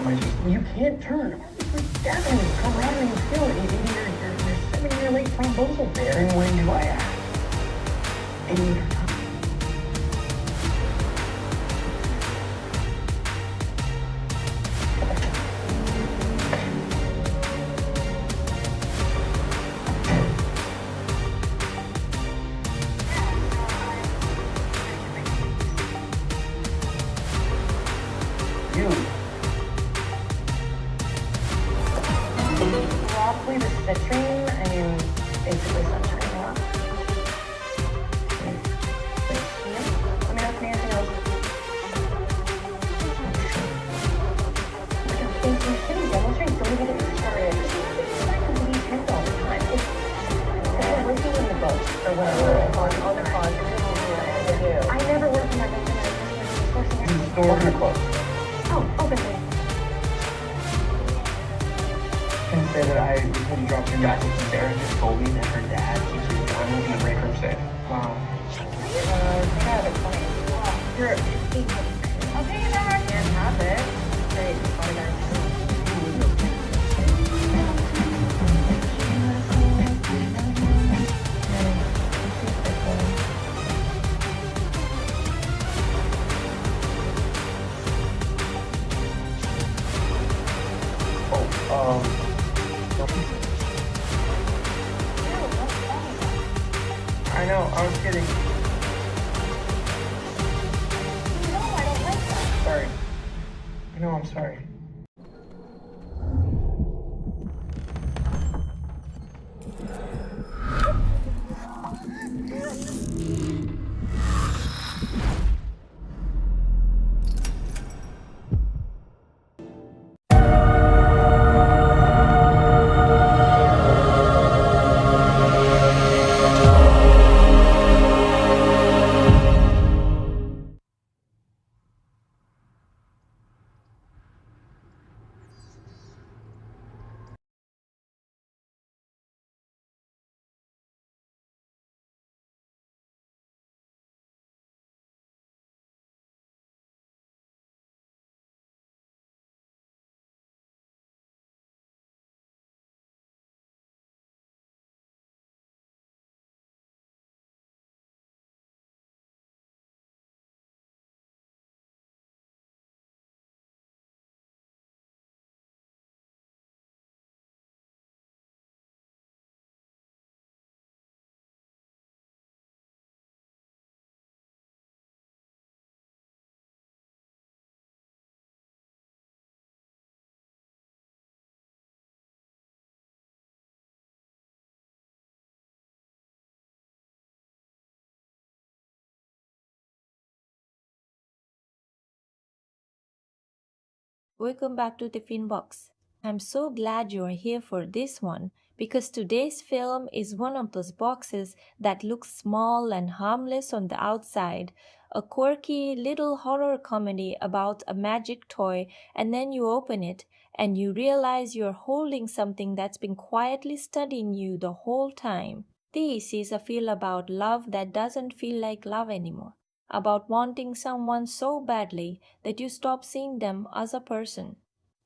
about my system. You can't turn. It's definitely camaraderie and skill. You're 7-year late thrombosis there. And when do I ask? And probably the citrine, I mean, basically sunshine. Yeah. Let me know if anything else. Thank you. Shitty demonstrates don't get it started. I can believe him all the time. It's we're working in the boat or whatever on the project. I never worked in that business. Is the store gonna close? Oh, open it. Can say that I recently dropped your message. Sarah just told me that her dad keeps his gun in the break room safe. Wow. I think I have a claim. You're okay, then I can't have it. Great. Bye, guys. I know, I was kidding. No, I don't like that. Sorry. No, I'm sorry. Welcome back to Tiffin Box. I'm so glad you're here for this one because today's film is one of those boxes that looks small and harmless on the outside, a quirky little horror comedy about a magic toy, and then you open it and you realize you're holding something that's been quietly studying you the whole time. This is a film about love that doesn't feel like love anymore, about wanting someone so badly that you stop seeing them as a person.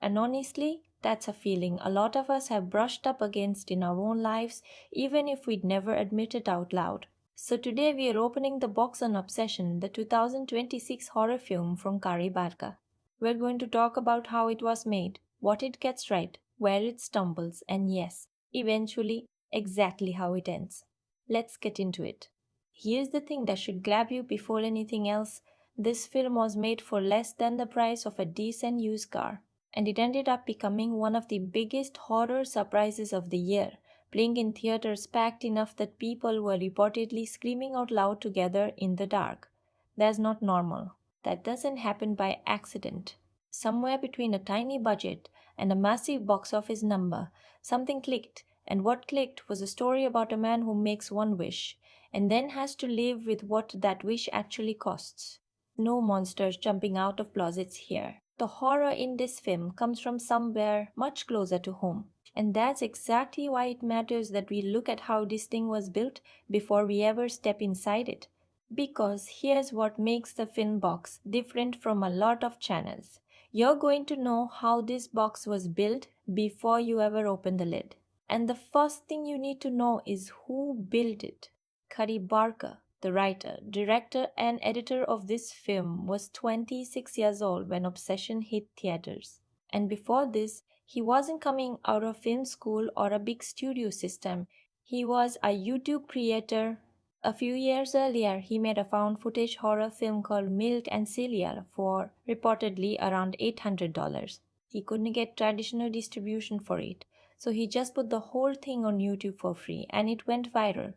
And honestly, that's a feeling a lot of us have brushed up against in our own lives, even if we'd never admit it out loud. So today we are opening the box on Obsession, the 2026 horror film from Kari Barka. We're going to talk about how it was made, what it gets right, where it stumbles, and yes, eventually, exactly how it ends. Let's get into it. Here's the thing that should grab you before anything else. This film was made for less than the price of a decent used car, and it ended up becoming one of the biggest horror surprises of the year, playing in theaters packed enough that people were reportedly screaming out loud together in the dark. That's not normal. That doesn't happen by accident. Somewhere between a tiny budget and a massive box office number, something clicked, and what clicked was a story about a man who makes one wish and then has to live with what that wish actually costs. No monsters jumping out of closets here. The horror in this film comes from somewhere much closer to home. And that's exactly why it matters that we look at how this thing was built before we ever step inside it. Because here's what makes the film box different from a lot of channels. You're going to know how this box was built before you ever open the lid. And the first thing you need to know is who built it. Cuddy Barker, the writer, director, and editor of this film, was 26 years old when Obsession hit theaters. And before this, he wasn't coming out of film school or a big studio system. He was a YouTube creator. A few years earlier, he made a found footage horror film called Milk and Cereal for reportedly around $800. He couldn't get traditional distribution for it, so he just put the whole thing on YouTube for free and it went viral.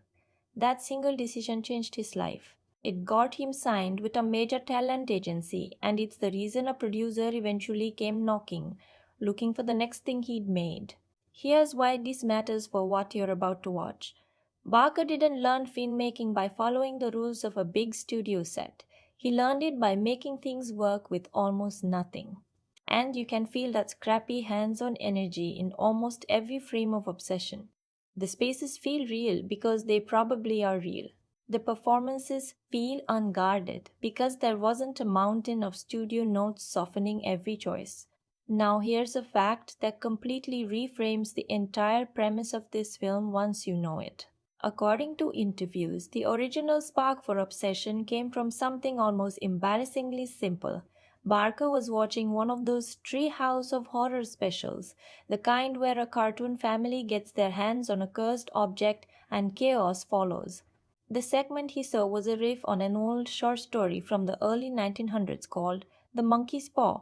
That single decision changed his life. It got him signed with a major talent agency, and it's the reason a producer eventually came knocking, looking for the next thing he'd made. Here's why this matters for what you're about to watch. Barker didn't learn filmmaking by following the rules of a big studio set. He learned it by making things work with almost nothing. And you can feel that scrappy hands-on energy in almost every frame of Obsession. The spaces feel real because they probably are real. The performances feel unguarded because there wasn't a mountain of studio notes softening every choice. Now, here's a fact that completely reframes the entire premise of this film once you know it. According to interviews, the original spark for Obsession came from something almost embarrassingly simple. Barker was watching one of those treehouse of horror specials, the kind where a cartoon family gets their hands on a cursed object and chaos follows. The segment he saw was a riff on an old short story from the early 1900s called The Monkey's Paw,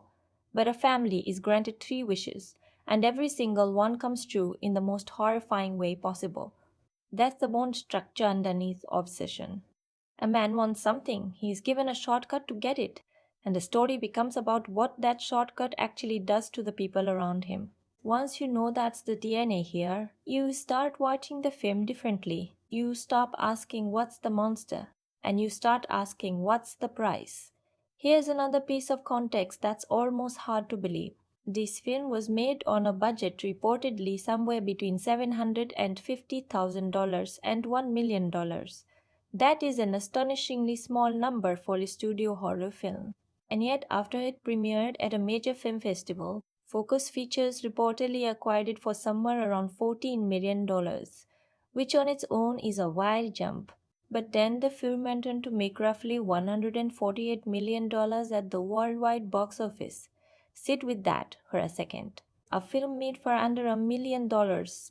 where a family is granted three wishes, and every single one comes true in the most horrifying way possible. That's the bone structure underneath Obsession. A man wants something, he is given a shortcut to get it, and the story becomes about what that shortcut actually does to the people around him. Once you know that's the DNA here, you start watching the film differently. You stop asking what's the monster, and you start asking what's the price. Here's another piece of context that's almost hard to believe. This film was made on a budget reportedly somewhere between $750,000 and $1 million. That is an astonishingly small number for a studio horror film. And yet, after it premiered at a major film festival, Focus Features reportedly acquired it for somewhere around $14 million, which on its own is a wild jump. But then the film went on to make roughly $148 million at the worldwide box office. Sit with that for a second. A film made for under $1 million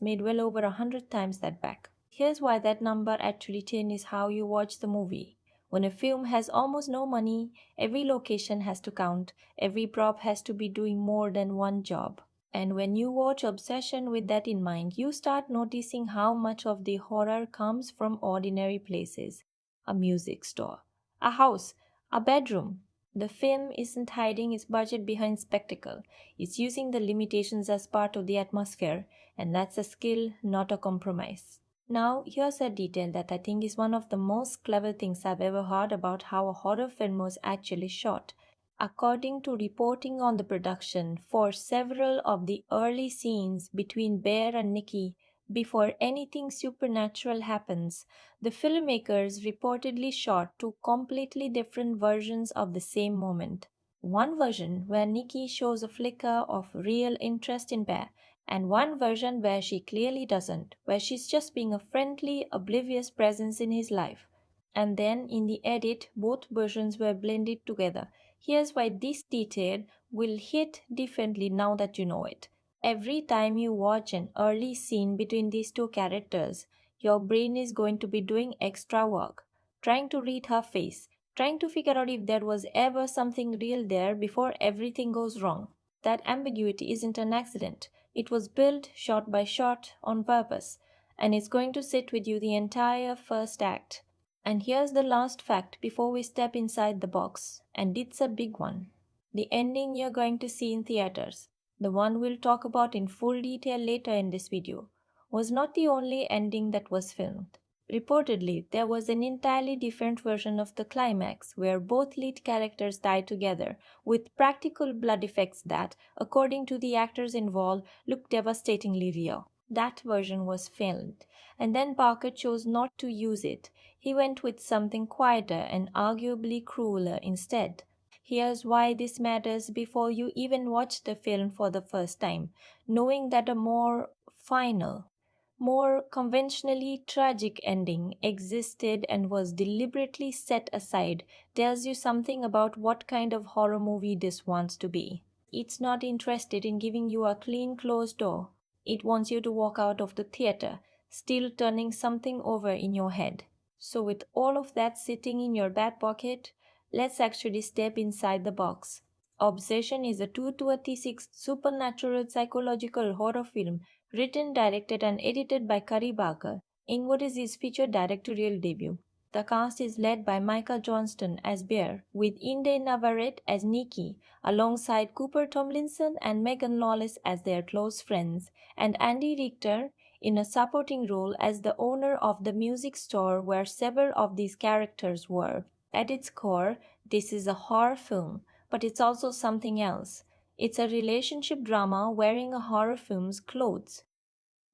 made well over 100 times that back. Here's why that number actually changes how you watch the movie. When a film has almost no money, every location has to count, every prop has to be doing more than one job. And when you watch Obsession with that in mind, you start noticing how much of the horror comes from ordinary places. A music store, a house, a bedroom. The film isn't hiding its budget behind spectacle. It's using the limitations as part of the atmosphere, and that's a skill, not a compromise. Now, here's a detail that I think is one of the most clever things I've ever heard about how a horror film was actually shot. According to reporting on the production, for several of the early scenes between Bear and Nikki, before anything supernatural happens, the filmmakers reportedly shot two completely different versions of the same moment. One version where Nikki shows a flicker of real interest in Bear, and one version where she clearly doesn't, where she's just being a friendly, oblivious presence in his life. And then in the edit, both versions were blended together. Here's why this detail will hit differently now that you know it. Every time you watch an early scene between these two characters, your brain is going to be doing extra work, trying to read her face, trying to figure out if there was ever something real there before everything goes wrong. That ambiguity isn't an accident. It was built shot by shot on purpose, and it's going to sit with you the entire first act. And here's the last fact before we step inside the box, and it's a big one. The ending you're going to see in theaters, the one we'll talk about in full detail later in this video, was not the only ending that was filmed. Reportedly, there was an entirely different version of the climax where both lead characters die together, with practical blood effects that, according to the actors involved, looked devastatingly real. That version was filmed, and then Parker chose not to use it. He went with something quieter and arguably crueler instead. Here's why this matters before you even watch the film for the first time. Knowing that a more final, more conventionally tragic ending existed and was deliberately set aside tells you something about what kind of horror movie this wants to be. It's not interested in giving you a clean closed door. It wants you to walk out of the theater, still turning something over in your head. So, with all of that sitting in your back pocket, let's actually step inside the box. Obsession is a 226 supernatural psychological horror film written, directed, and edited by Curry Barker in what is his feature directorial debut. The cast is led by Micah Johnston as Bear, with Inde Navarrette as Nikki, alongside Cooper Tomlinson and Megan Lawless as their close friends, and Andy Richter in a supporting role as the owner of the music store where several of these characters were. At its core, this is a horror film, but it's also something else. It's a relationship drama wearing a horror film's clothes.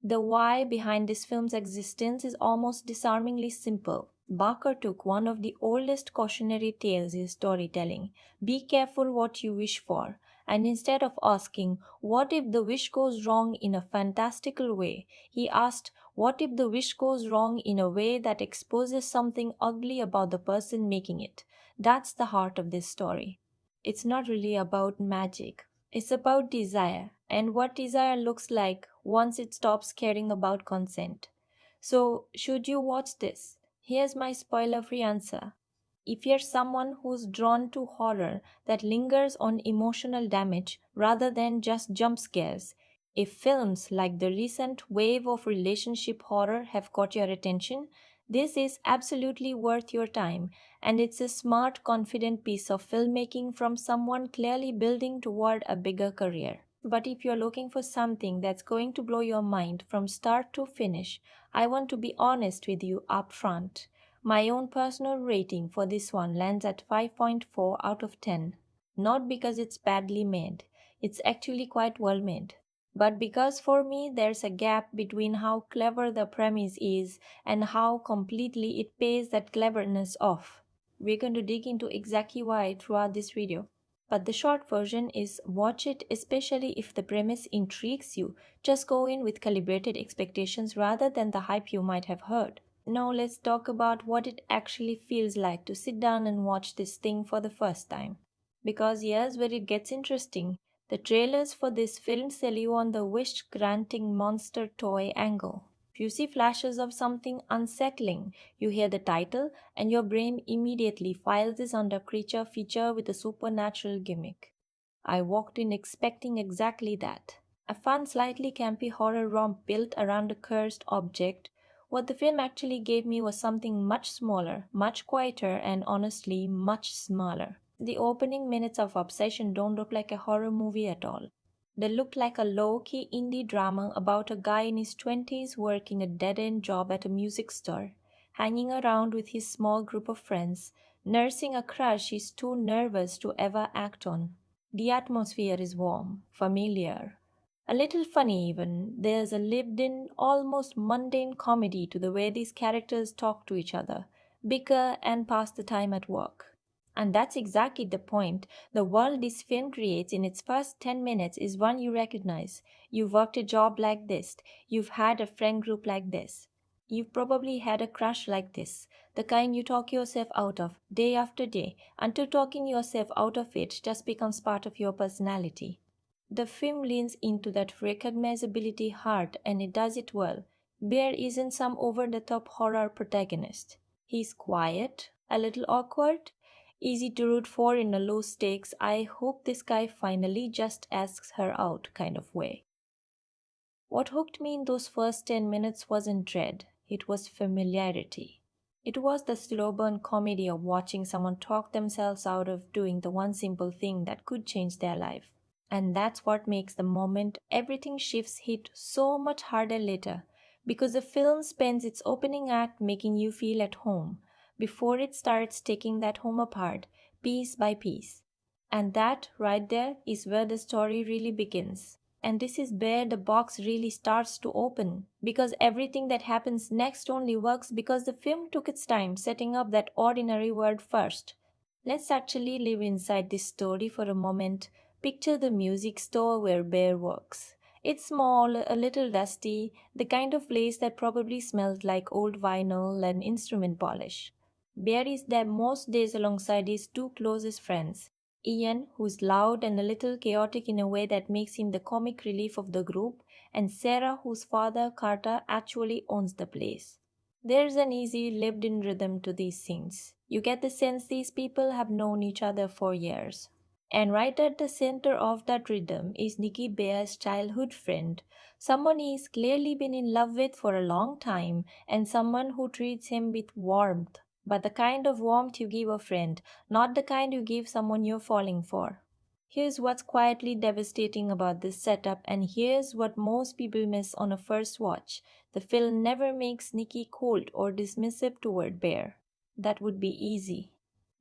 The why behind this film's existence is almost disarmingly simple. Barker took one of the oldest cautionary tales in storytelling, be careful what you wish for, and instead of asking, what if the wish goes wrong in a fantastical way, he asked, what if the wish goes wrong in a way that exposes something ugly about the person making it? That's the heart of this story. It's not really about magic. It's about desire and what desire looks like once it stops caring about consent. So, should you watch this? Here's my spoiler free answer. If you're someone who's drawn to horror that lingers on emotional damage rather than just jump scares, if films like the recent wave of relationship horror have caught your attention, this is absolutely worth your time, and it's a smart, confident piece of filmmaking from someone clearly building toward a bigger career. But if you're looking for something that's going to blow your mind from start to finish, I want to be honest with you up front. My own personal rating for this one lands at 5.4 out of 10. Not because it's badly made, it's actually quite well made. But because for me there's a gap between how clever the premise is and how completely it pays that cleverness off. We're going to dig into exactly why throughout this video. But the short version is watch it, especially if the premise intrigues you. Just go in with calibrated expectations rather than the hype you might have heard. Now let's talk about what it actually feels like to sit down and watch this thing for the first time. Because here's where it gets interesting. The trailers for this film sell you on the wish-granting monster toy angle. If you see flashes of something unsettling, you hear the title, and your brain immediately files this under creature feature with a supernatural gimmick. I walked in expecting exactly that. A fun, slightly campy horror romp built around a cursed object. What the film actually gave me was something much smaller, much quieter, and honestly, much smaller. The opening minutes of Obsession don't look like a horror movie at all. They look like a low-key indie drama about a guy in his 20s working a dead-end job at a music store, hanging around with his small group of friends, nursing a crush he's too nervous to ever act on. The atmosphere is warm, familiar, a little funny even. There's a lived-in, almost mundane comedy to the way these characters talk to each other, bicker, and pass the time at work. And that's exactly the point. The world this film creates in its first 10 minutes is one you recognize. You've worked a job like this. You've had a friend group like this. You've probably had a crush like this, the kind you talk yourself out of day after day until talking yourself out of it just becomes part of your personality. The film leans into that recognizability hard and it does it well. Bear isn't some over the top horror protagonist. He's quiet, a little awkward, easy to root for in a low stakes, I hope this guy finally just asks her out kind of way. What hooked me in those first 10 minutes wasn't dread, it was familiarity. It was the slow burn comedy of watching someone talk themselves out of doing the one simple thing that could change their life. And that's what makes the moment everything shifts hit so much harder later, because the film spends its opening act making you feel at home, before it starts taking that home apart, piece by piece. And that, right there, is where the story really begins. And this is where the box really starts to open, because everything that happens next only works because the film took its time setting up that ordinary world first. Let's actually live inside this story for a moment. Picture the music store where Bear works. It's small, a little dusty, the kind of place that probably smells like old vinyl and instrument polish. Bear is there most days alongside his two closest friends. Ian, who's loud and a little chaotic in a way that makes him the comic relief of the group, and Sarah, whose father, Carter, actually owns the place. There's an easy, lived in rhythm to these scenes. You get the sense these people have known each other for years. And right at the center of that rhythm is Nikki Bear's childhood friend, someone he's clearly been in love with for a long time, and someone who treats him with warmth. But the kind of warmth you give a friend, not the kind you give someone you're falling for. Here's what's quietly devastating about this setup, and here's what most people miss on a first watch. The film never makes Nikki cold or dismissive toward Bear. That would be easy.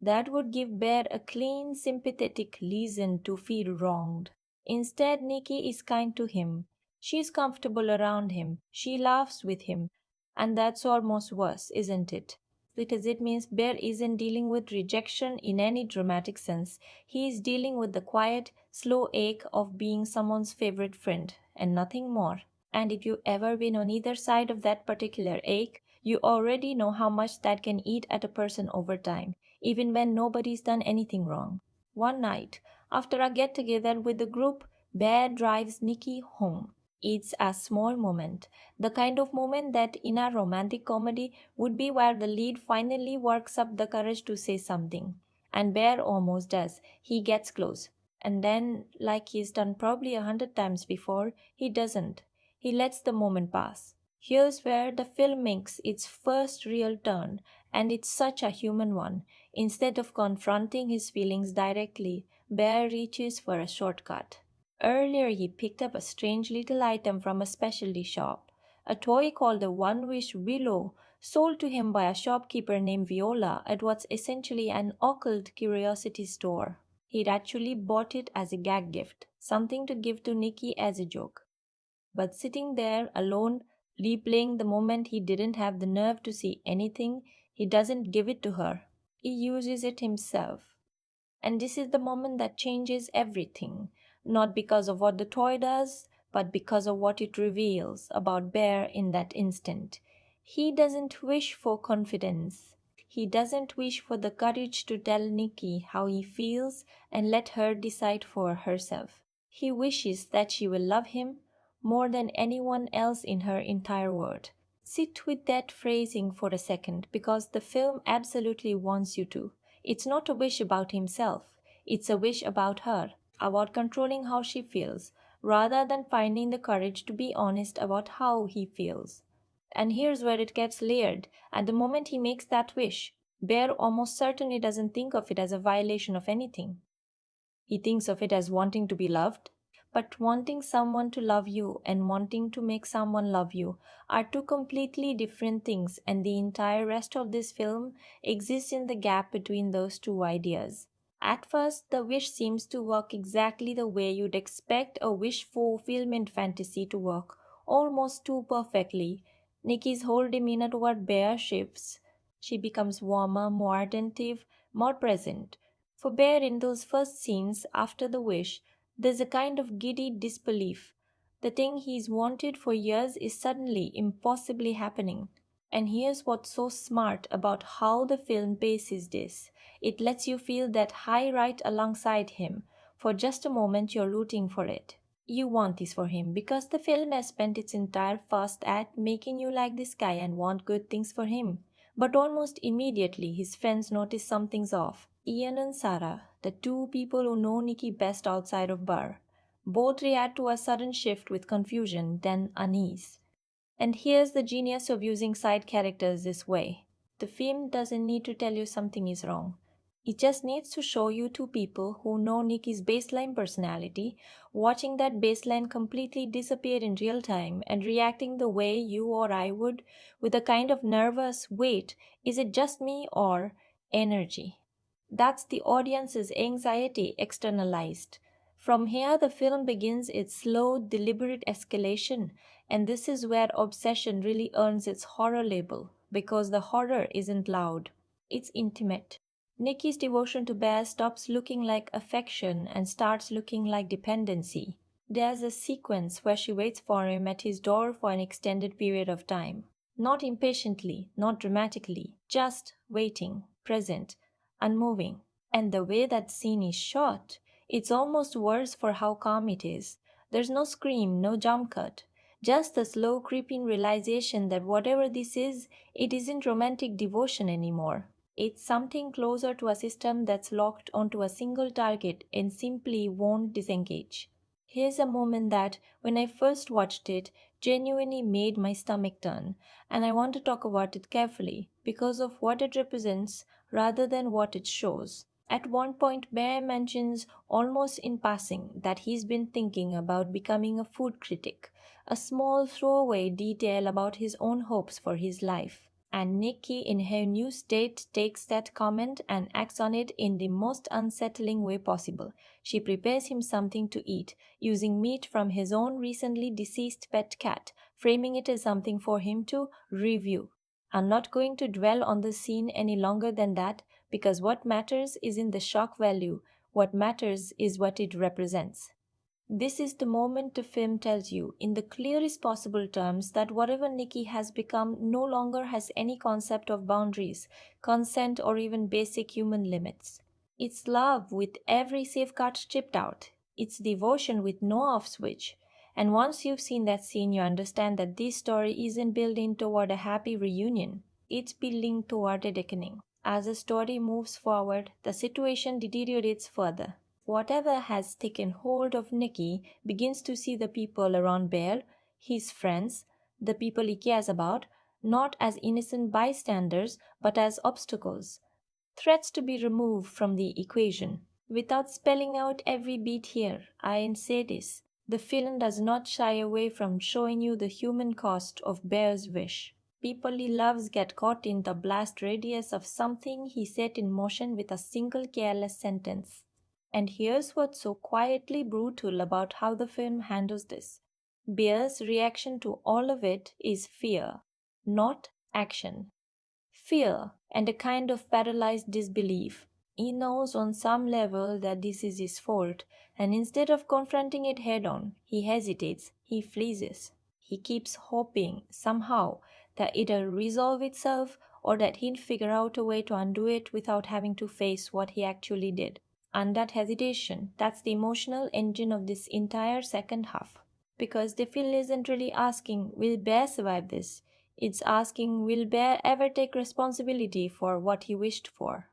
That would give Bear a clean, sympathetic reason to feel wronged. Instead, Nikki is kind to him. She's comfortable around him. She laughs with him. And that's almost worse, isn't it? Because it means Bear isn't dealing with rejection in any dramatic sense. He is dealing with the quiet, slow ache of being someone's favorite friend, and nothing more. And if you've ever been on either side of that particular ache, you already know how much that can eat at a person over time, even when nobody's done anything wrong. One night, after a get together with the group, Bear drives Nikki home. It's a small moment, the kind of moment that in a romantic comedy would be where the lead finally works up the courage to say something. And Bear almost does. He gets close. And then, like he's done probably 100 times before, he doesn't. He lets the moment pass. Here's where the film makes its first real turn, and it's such a human one. Instead of confronting his feelings directly, Bear reaches for a shortcut. Earlier, he picked up a strange little item from a specialty shop, a toy called the One Wish Willow, sold to him by a shopkeeper named Viola at what's essentially an occult curiosity store. He'd actually bought it as a gag gift, something to give to Nikki as a joke. But sitting there alone, replaying the moment he didn't have the nerve to see anything, he doesn't give it to her. He uses it himself. And this is the moment that changes everything, not because of what the toy does, but because of what it reveals about Bear in that instant. He doesn't wish for confidence. He doesn't wish for the courage to tell Nikki how he feels and let her decide for herself. He wishes that she will love him more than anyone else in her entire world. Sit with that phrasing for a second because the film absolutely wants you to. It's not a wish about himself, it's a wish about her, about controlling how she feels, rather than finding the courage to be honest about how he feels. And here's where it gets layered. At the moment he makes that wish, Bear almost certainly doesn't think of it as a violation of anything. He thinks of it as wanting to be loved. But wanting someone to love you and wanting to make someone love you are two completely different things, and the entire rest of this film exists in the gap between those two ideas. At first, the wish seems to work exactly the way you'd expect a wish fulfillment fantasy to work, almost too perfectly. Nikki's whole demeanor toward Bear shifts. She becomes warmer, more attentive, more present. For Bear, in those first scenes after the wish, there's a kind of giddy disbelief. The thing he's wanted for years is suddenly impossibly happening. And here's what's so smart about how the film paces this. It lets you feel that high right alongside him. For just a moment, you're rooting for it. You want this for him because the film has spent its entire first act making you like this guy and want good things for him. But almost immediately, his friends notice something's off. Ian and Sarah, the two people who know Nikki best outside of Burr, both react to a sudden shift with confusion, then unease. And here's the genius of using side characters this way. The film doesn't need to tell you something is wrong. It just needs to show you two people who know Nikki's baseline personality, watching that baseline completely disappear in real time and reacting the way you or I would, with a kind of nervous wait, is it just me or energy? That's the audience's anxiety externalized. From here, the film begins its slow, deliberate escalation, and this is where obsession really earns its horror label because the horror isn't loud, it's intimate. Nikki's devotion to Bear stops looking like affection and starts looking like dependency. There's a sequence where she waits for him at his door for an extended period of time. Not impatiently, not dramatically, just waiting, present, unmoving. And the way that scene is shot, it's almost worse for how calm it is. There's no scream, no jump cut. Just the slow creeping realization that whatever this is, it isn't romantic devotion anymore. It's something closer to a system that's locked onto a single target and simply won't disengage. Here's a moment that, when I first watched it, genuinely made my stomach turn, and I want to talk about it carefully because of what it represents rather than what it shows. At one point, Bear mentions, almost in passing, that he's been thinking about becoming a food critic, a small throwaway detail about his own hopes for his life. And Nikki, in her new state, takes that comment and acts on it in the most unsettling way possible. She prepares him something to eat, using meat from his own recently deceased pet cat, framing it as something for him to review. I'm not going to dwell on the scene any longer than that, because what matters isn't the shock value, what matters is what it represents. This is the moment the film tells you, in the clearest possible terms, that whatever Nikki has become no longer has any concept of boundaries, consent, or even basic human limits. It's love with every safeguard stripped out. It's devotion with no off switch. And once you've seen that scene, you understand that this story isn't building toward a happy reunion. It's building toward a reckoning. As the story moves forward, the situation deteriorates further. Whatever has taken hold of Nikki begins to see the people around Bear, his friends, the people he cares about, not as innocent bystanders but as obstacles, threats to be removed from the equation. Without spelling out every beat here, I say this. The film does not shy away from showing you the human cost of Bear's wish. People he loves get caught in the blast radius of something he set in motion with a single careless sentence. And here's what's so quietly brutal about how the film handles this. Bear's reaction to all of it is fear, not action. Fear and a kind of paralyzed disbelief. He knows on some level that this is his fault, and instead of confronting it head on, he hesitates, he freezes. He keeps hoping, somehow, that it'll resolve itself or that he'll figure out a way to undo it without having to face what he actually did. And that hesitation, that's the emotional engine of this entire second half. Because the film isn't really asking, will Bear survive this? It's asking, will Bear ever take responsibility for what he wished for?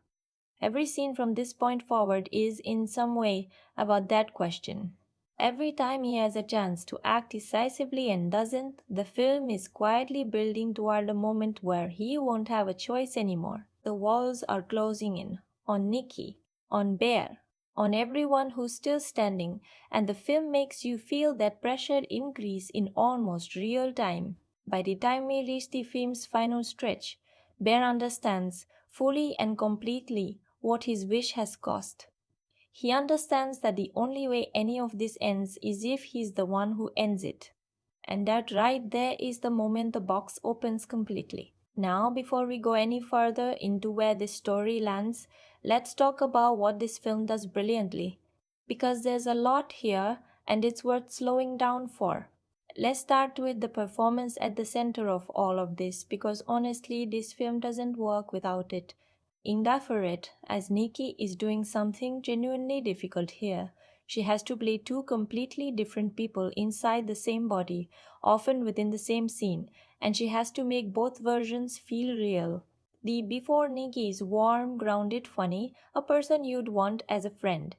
Every scene from this point forward is, in some way, about that question. Every time he has a chance to act decisively and doesn't, the film is quietly building toward a moment where he won't have a choice anymore. The walls are closing in on Nikki, on Bear, on everyone who's still standing, and the film makes you feel that pressure increase in almost real time. By the time we reach the film's final stretch, Bear understands fully and completely what his wish has cost. He understands that the only way any of this ends is if he's the one who ends it. And that right there is the moment the box opens completely. Now, before we go any further into where this story lands, let's talk about what this film does brilliantly. Because there's a lot here and it's worth slowing down for. Let's start with the performance at the center of all of this, because honestly, this film doesn't work without it. Inde Navarrette, as Nikki, is doing something genuinely difficult here. She has to play two completely different people inside the same body, often within the same scene, and she has to make both versions feel real. The before Nikki is warm, grounded, funny, a person you'd want as a friend.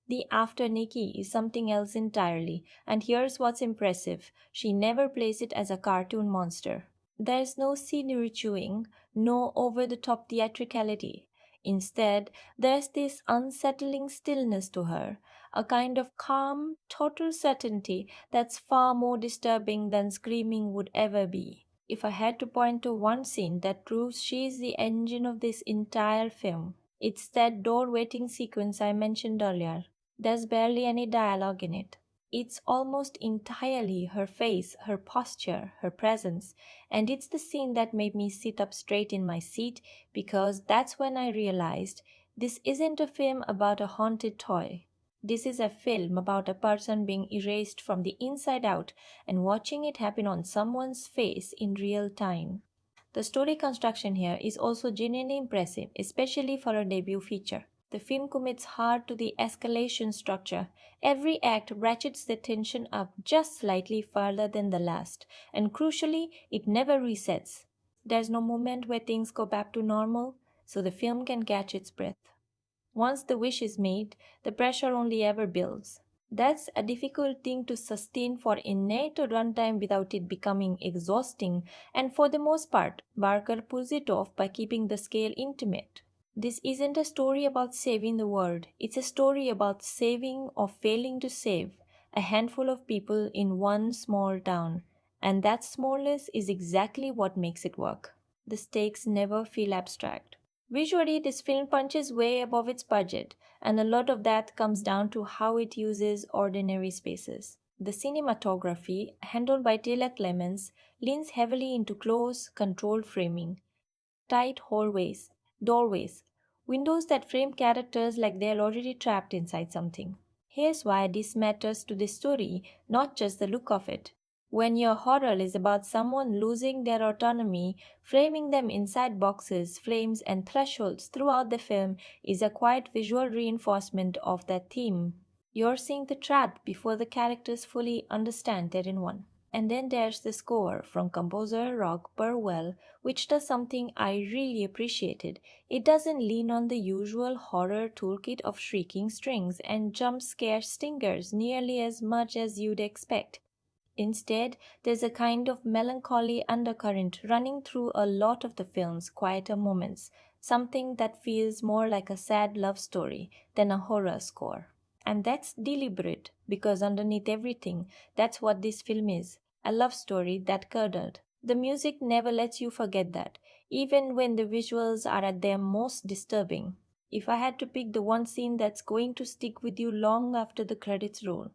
The after Nikki is something else entirely, and here's what's impressive. She never plays it as a cartoon monster. There's no scenery chewing, no over-the-top theatricality. Instead, there's this unsettling stillness to her, a kind of calm, total certainty that's far more disturbing than screaming would ever be. If I had to point to one scene that proves she's the engine of this entire film, it's that door waiting sequence I mentioned earlier. There's barely any dialogue in it. It's almost entirely her face, her posture, her presence, and it's the scene that made me sit up straight in my seat, because that's when I realized This isn't a film about a haunted toy. This is a film about a person being erased from the inside out and watching it happen on someone's face in real time. The story construction here is also genuinely impressive, especially for a debut feature. The film commits hard to the escalation structure. Every act ratchets the tension up just slightly further than the last, and crucially, it never resets. There's no moment where things go back to normal, so the film can catch its breath. Once the wish is made, the pressure only ever builds. That's a difficult thing to sustain for a NATO runtime without it becoming exhausting, and for the most part, Barker pulls it off by keeping the scale intimate. This isn't a story about saving the world, it's a story about saving or failing to save a handful of people in one small town, and that smallness is exactly what makes it work. The stakes never feel abstract. Visually, this film punches way above its budget, and a lot of that comes down to how it uses ordinary spaces. The cinematography, handled by Taylor Clemens, leans heavily into close, controlled framing, tight hallways, doorways, windows that frame characters like they are already trapped inside something. Here's why this matters to the story, not just the look of it. When your horror is about someone losing their autonomy, framing them inside boxes, frames, and thresholds throughout the film is a quiet visual reinforcement of that theme. You're seeing the trap before the characters fully understand they're in one. And then there's the score from composer Rock Burwell, which does something I really appreciated. It doesn't lean on the usual horror toolkit of shrieking strings and jump scare stingers nearly as much as you'd expect. Instead, there's a kind of melancholy undercurrent running through a lot of the film's quieter moments, something that feels more like a sad love story than a horror score. And that's deliberate because underneath everything, that's what this film is, a love story that curdled. The music never lets you forget that, even when the visuals are at their most disturbing. If I had to pick the one scene that's going to stick with you long after the credits roll,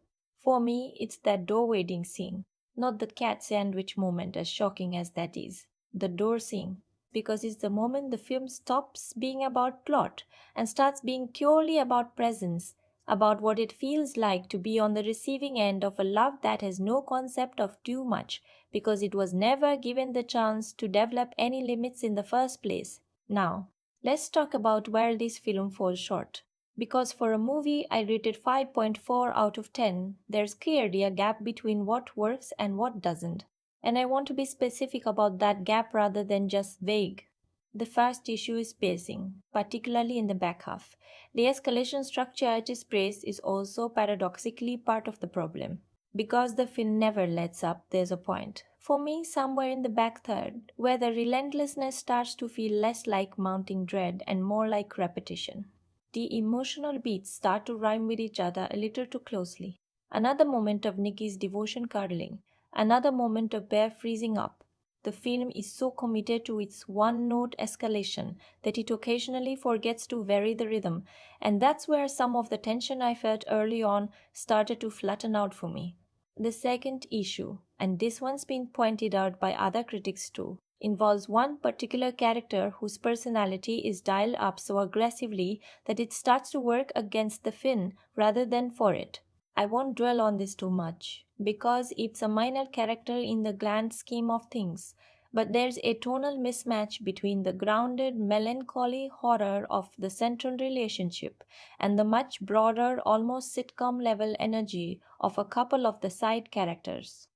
for me, it's that door waiting scene, not the cat sandwich moment, as shocking as that is. The door scene, because it's the moment the film stops being about plot and starts being purely about presence, about what it feels like to be on the receiving end of a love that has no concept of too much, because it was never given the chance to develop any limits in the first place. Now, let's talk about where this film falls short. Because for a movie I rated 5.4 out of 10, there's clearly a gap between what works and what doesn't. And I want to be specific about that gap rather than just vague. The first issue is pacing, particularly in the back half. The escalation structure at its pace is also paradoxically part of the problem. Because the film never lets up, there's a point. For me, somewhere in the back third, where the relentlessness starts to feel less like mounting dread and more like repetition. The emotional beats start to rhyme with each other a little too closely. Another moment of Nikki's devotion curdling, another moment of Bear freezing up. The film is so committed to its one note escalation that it occasionally forgets to vary the rhythm, and that's where some of the tension I felt early on started to flatten out for me. The second issue, and this one's been pointed out by other critics too, involves one particular character whose personality is dialed up so aggressively that it starts to work against the film rather than for it. I won't dwell on this too much, because it's a minor character in the grand scheme of things, but there's a tonal mismatch between the grounded, melancholy horror of the central relationship and the much broader, almost sitcom level energy of a couple of the side characters.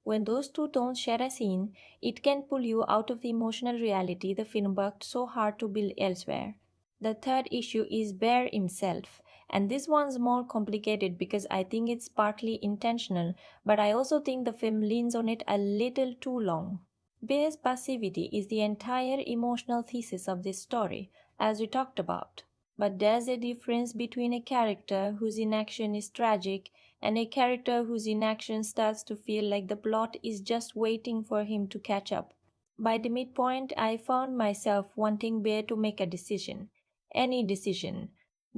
When those two tones share a scene, it can pull you out of the emotional reality the film worked so hard to build elsewhere. The third issue is Bear himself, and this one's more complicated because I think it's partly intentional, but I also think the film leans on it a little too long. Bear's passivity is the entire emotional thesis of this story, as we talked about. But there's a difference between a character whose inaction is tragic and a character whose inaction starts to feel like the plot is just waiting for him to catch up. By the midpoint, I found myself wanting Bear to make a decision, any decision,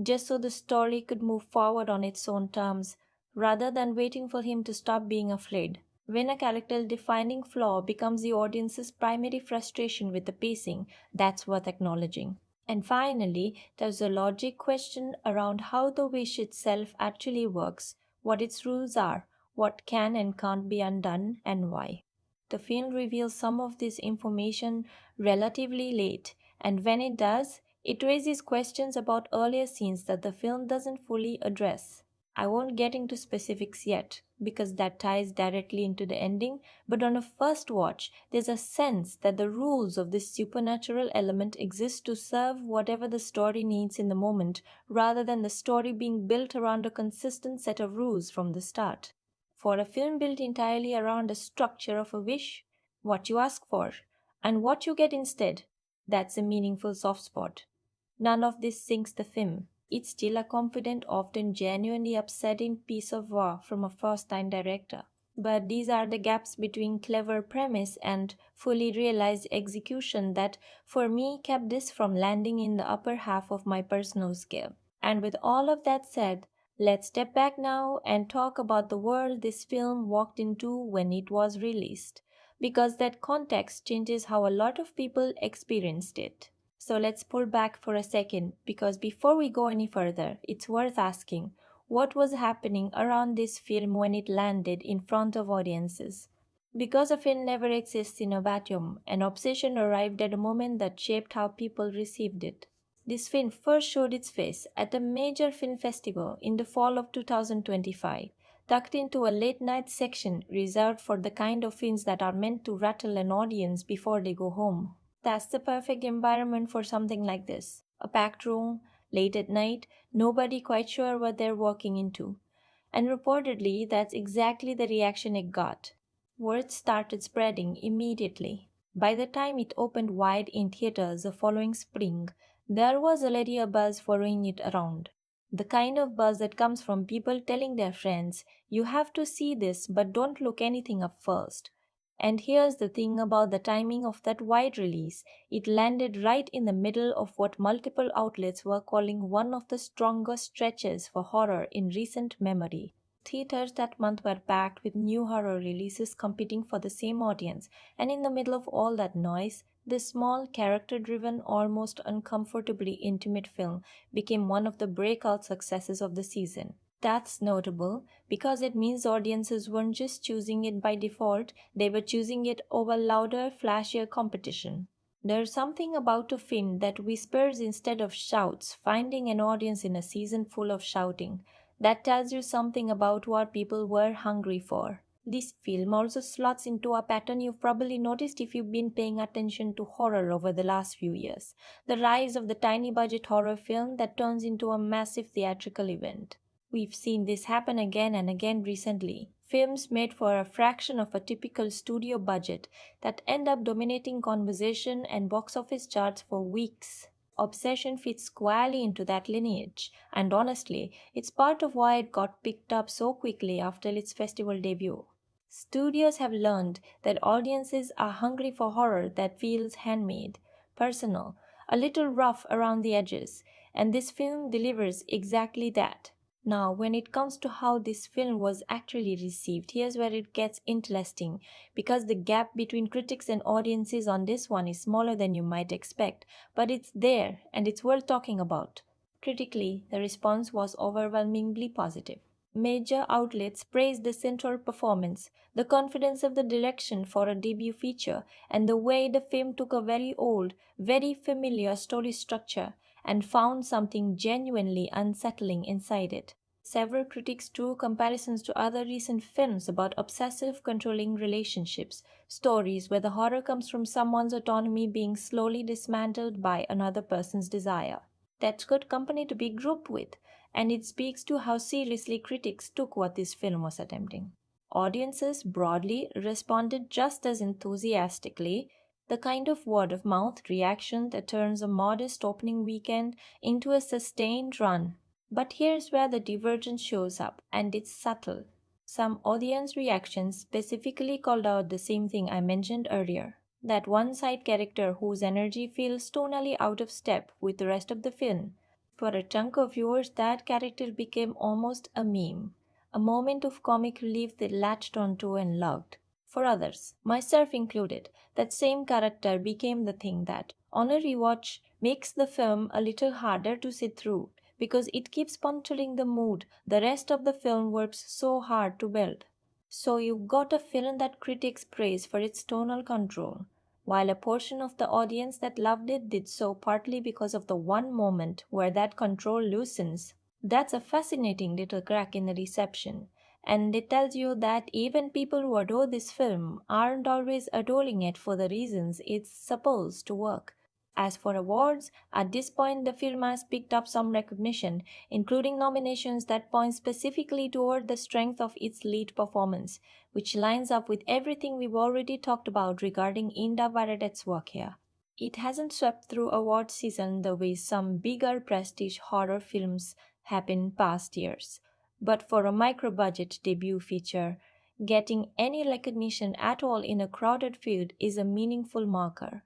just so the story could move forward on its own terms, rather than waiting for him to stop being afraid. When a character defining flaw becomes the audience's primary frustration with the pacing, that's worth acknowledging. And finally, there's a logic question around how the wish itself actually works, what its rules are, what can and can't be undone, and why. The film reveals some of this information relatively late, and when it does, it raises questions about earlier scenes that the film doesn't fully address. I won't get into specifics yet because that ties directly into the ending, but on a first watch, there's a sense that the rules of this supernatural element exist to serve whatever the story needs in the moment rather than the story being built around a consistent set of rules from the start. For a film built entirely around the structure of a wish, what you ask for, and what you get instead, that's a meaningful soft spot. None of this sinks the film. It's still a confident, often genuinely upsetting piece of work from a first time director. But these are the gaps between clever premise and fully realized execution that, for me, kept this from landing in the upper half of my personal scale. And with all of that said, let's step back now and talk about the world this film walked into when it was released, because that context changes how a lot of people experienced it. So let's pull back for a second, because before we go any further, it's worth asking what was happening around this film when it landed in front of audiences. Because a film never exists in a vacuum, an obsession arrived at a moment that shaped how people received it. This film first showed its face at a major film festival in the fall of 2025, tucked into a late night section reserved for the kind of films that are meant to rattle an audience before they go home. That's the perfect environment for something like this. A packed room, late at night, nobody quite sure what they're walking into. And reportedly, that's exactly the reaction it got. Word started spreading immediately. By the time it opened wide in theaters the following spring, there was already a buzz following it around. The kind of buzz that comes from people telling their friends, you have to see this, but don't look anything up first. And here's the thing about the timing of that wide release. It landed right in the middle of what multiple outlets were calling one of the strongest stretches for horror in recent memory. Theaters that month were packed with new horror releases competing for the same audience, and in the middle of all that noise, this small, character driven, almost uncomfortably intimate film became one of the breakout successes of the season. That's notable because it means audiences weren't just choosing it by default, they were choosing it over louder, flashier competition. There's something about a film that whispers instead of shouts, finding an audience in a season full of shouting. That tells you something about what people were hungry for. This film also slots into a pattern you've probably noticed if you've been paying attention to horror over the last few years. The rise of the tiny budget horror film that turns into a massive theatrical event. We've seen this happen again and again recently. Films made for a fraction of a typical studio budget that end up dominating conversation and box office charts for weeks. Obsession fits squarely into that lineage, and honestly, it's part of why it got picked up so quickly after its festival debut. Studios have learned that audiences are hungry for horror that feels handmade, personal, a little rough around the edges, and this film delivers exactly that. Now, when it comes to how this film was actually received, here's where it gets interesting because the gap between critics and audiences on this one is smaller than you might expect, but it's there and it's worth talking about. Critically, the response was overwhelmingly positive. Major outlets praised the central performance, the confidence of the direction for a debut feature, and the way the film took a very old, very familiar story structure and found something genuinely unsettling inside it. Several critics drew comparisons to other recent films about obsessive controlling relationships, stories where the horror comes from someone's autonomy being slowly dismantled by another person's desire. That's good company to be grouped with, and it speaks to how seriously critics took what this film was attempting. Audiences broadly responded just as enthusiastically, the kind of word of mouth reaction that turns a modest opening weekend into a sustained run. But here's where the divergence shows up, and it's subtle. Some audience reactions specifically called out the same thing I mentioned earlier. That one side character whose energy feels tonally out of step with the rest of the film. For a chunk of viewers, that character became almost a meme, a moment of comic relief they latched onto and loved. For others, myself included, that same character became the thing that, on a rewatch, makes the film a little harder to sit through because it keeps puncturing the mood the rest of the film works so hard to build. So you've got a film that critics praise for its tonal control, while a portion of the audience that loved it did so partly because of the one moment where that control loosens. That's a fascinating little crack in the reception, and it tells you that even people who adore this film aren't always adoring it for the reasons it's supposed to work. As for awards, at this point the film has picked up some recognition, including nominations that point specifically toward the strength of its lead performance, which lines up with everything we've already talked about regarding Inde Navarrette's work here. It hasn't swept through award season the way some bigger prestige horror films have in past years. But for a micro budget debut feature, getting any recognition at all in a crowded field is a meaningful marker.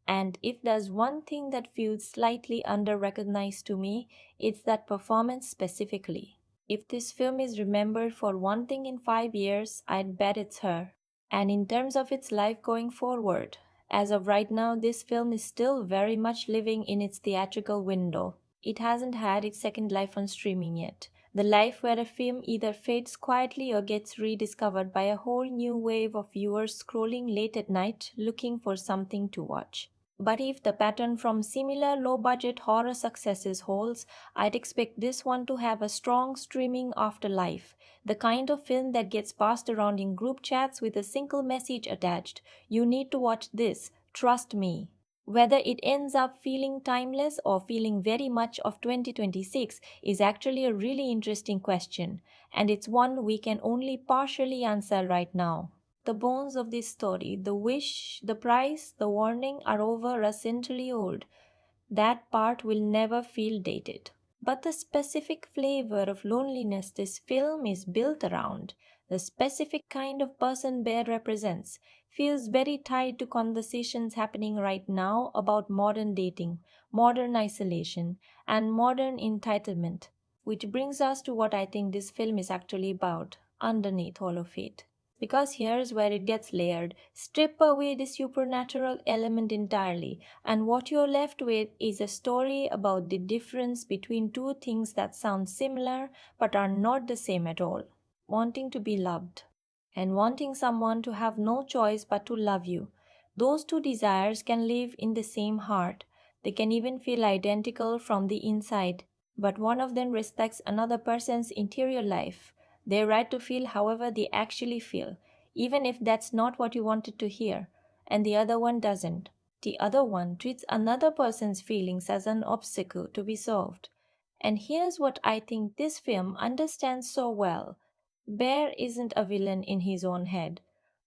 And if there's one thing that feels slightly under recognized to me, it's that performance specifically. If this film is remembered for one thing in 5 years, I'd bet it's her. And in terms of its life going forward, as of right now, this film is still very much living in its theatrical window. It hasn't had its second life on streaming yet. The life where a film either fades quietly or gets rediscovered by a whole new wave of viewers scrolling late at night looking for something to watch. But if the pattern from similar low budget horror successes holds, I'd expect this one to have a strong streaming afterlife, the kind of film that gets passed around in group chats with a single message attached. You need to watch this, trust me. Whether it ends up feeling timeless or feeling very much of 2026 is actually a really interesting question, and it's one we can only partially answer right now. The bones of this story, the wish, the price, the warning are over a century old. That part will never feel dated. But the specific flavor of loneliness this film is built around, the specific kind of person Bear represents, feels very tied to conversations happening right now about modern dating, modern isolation, and modern entitlement. Which brings us to what I think this film is actually about, underneath all of it. Because here's where it gets layered. Strip away the supernatural element entirely, and what you're left with is a story about the difference between two things that sound similar but are not the same at all: wanting to be loved and wanting someone to have no choice but to love you. Those two desires can live in the same heart. They can even feel identical from the inside, but one of them respects another person's interior life, their right to feel however they actually feel, even if that's not what you wanted to hear, and the other one doesn't. The other one treats another person's feelings as an obstacle to be solved. And here's what I think this film understands so well: Bear isn't a villain in his own head.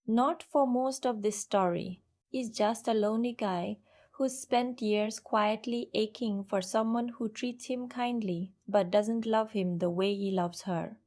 Not for most of this story. He's just a lonely guy who's spent years quietly aching for someone who treats him kindly but doesn't love him the way he loves her.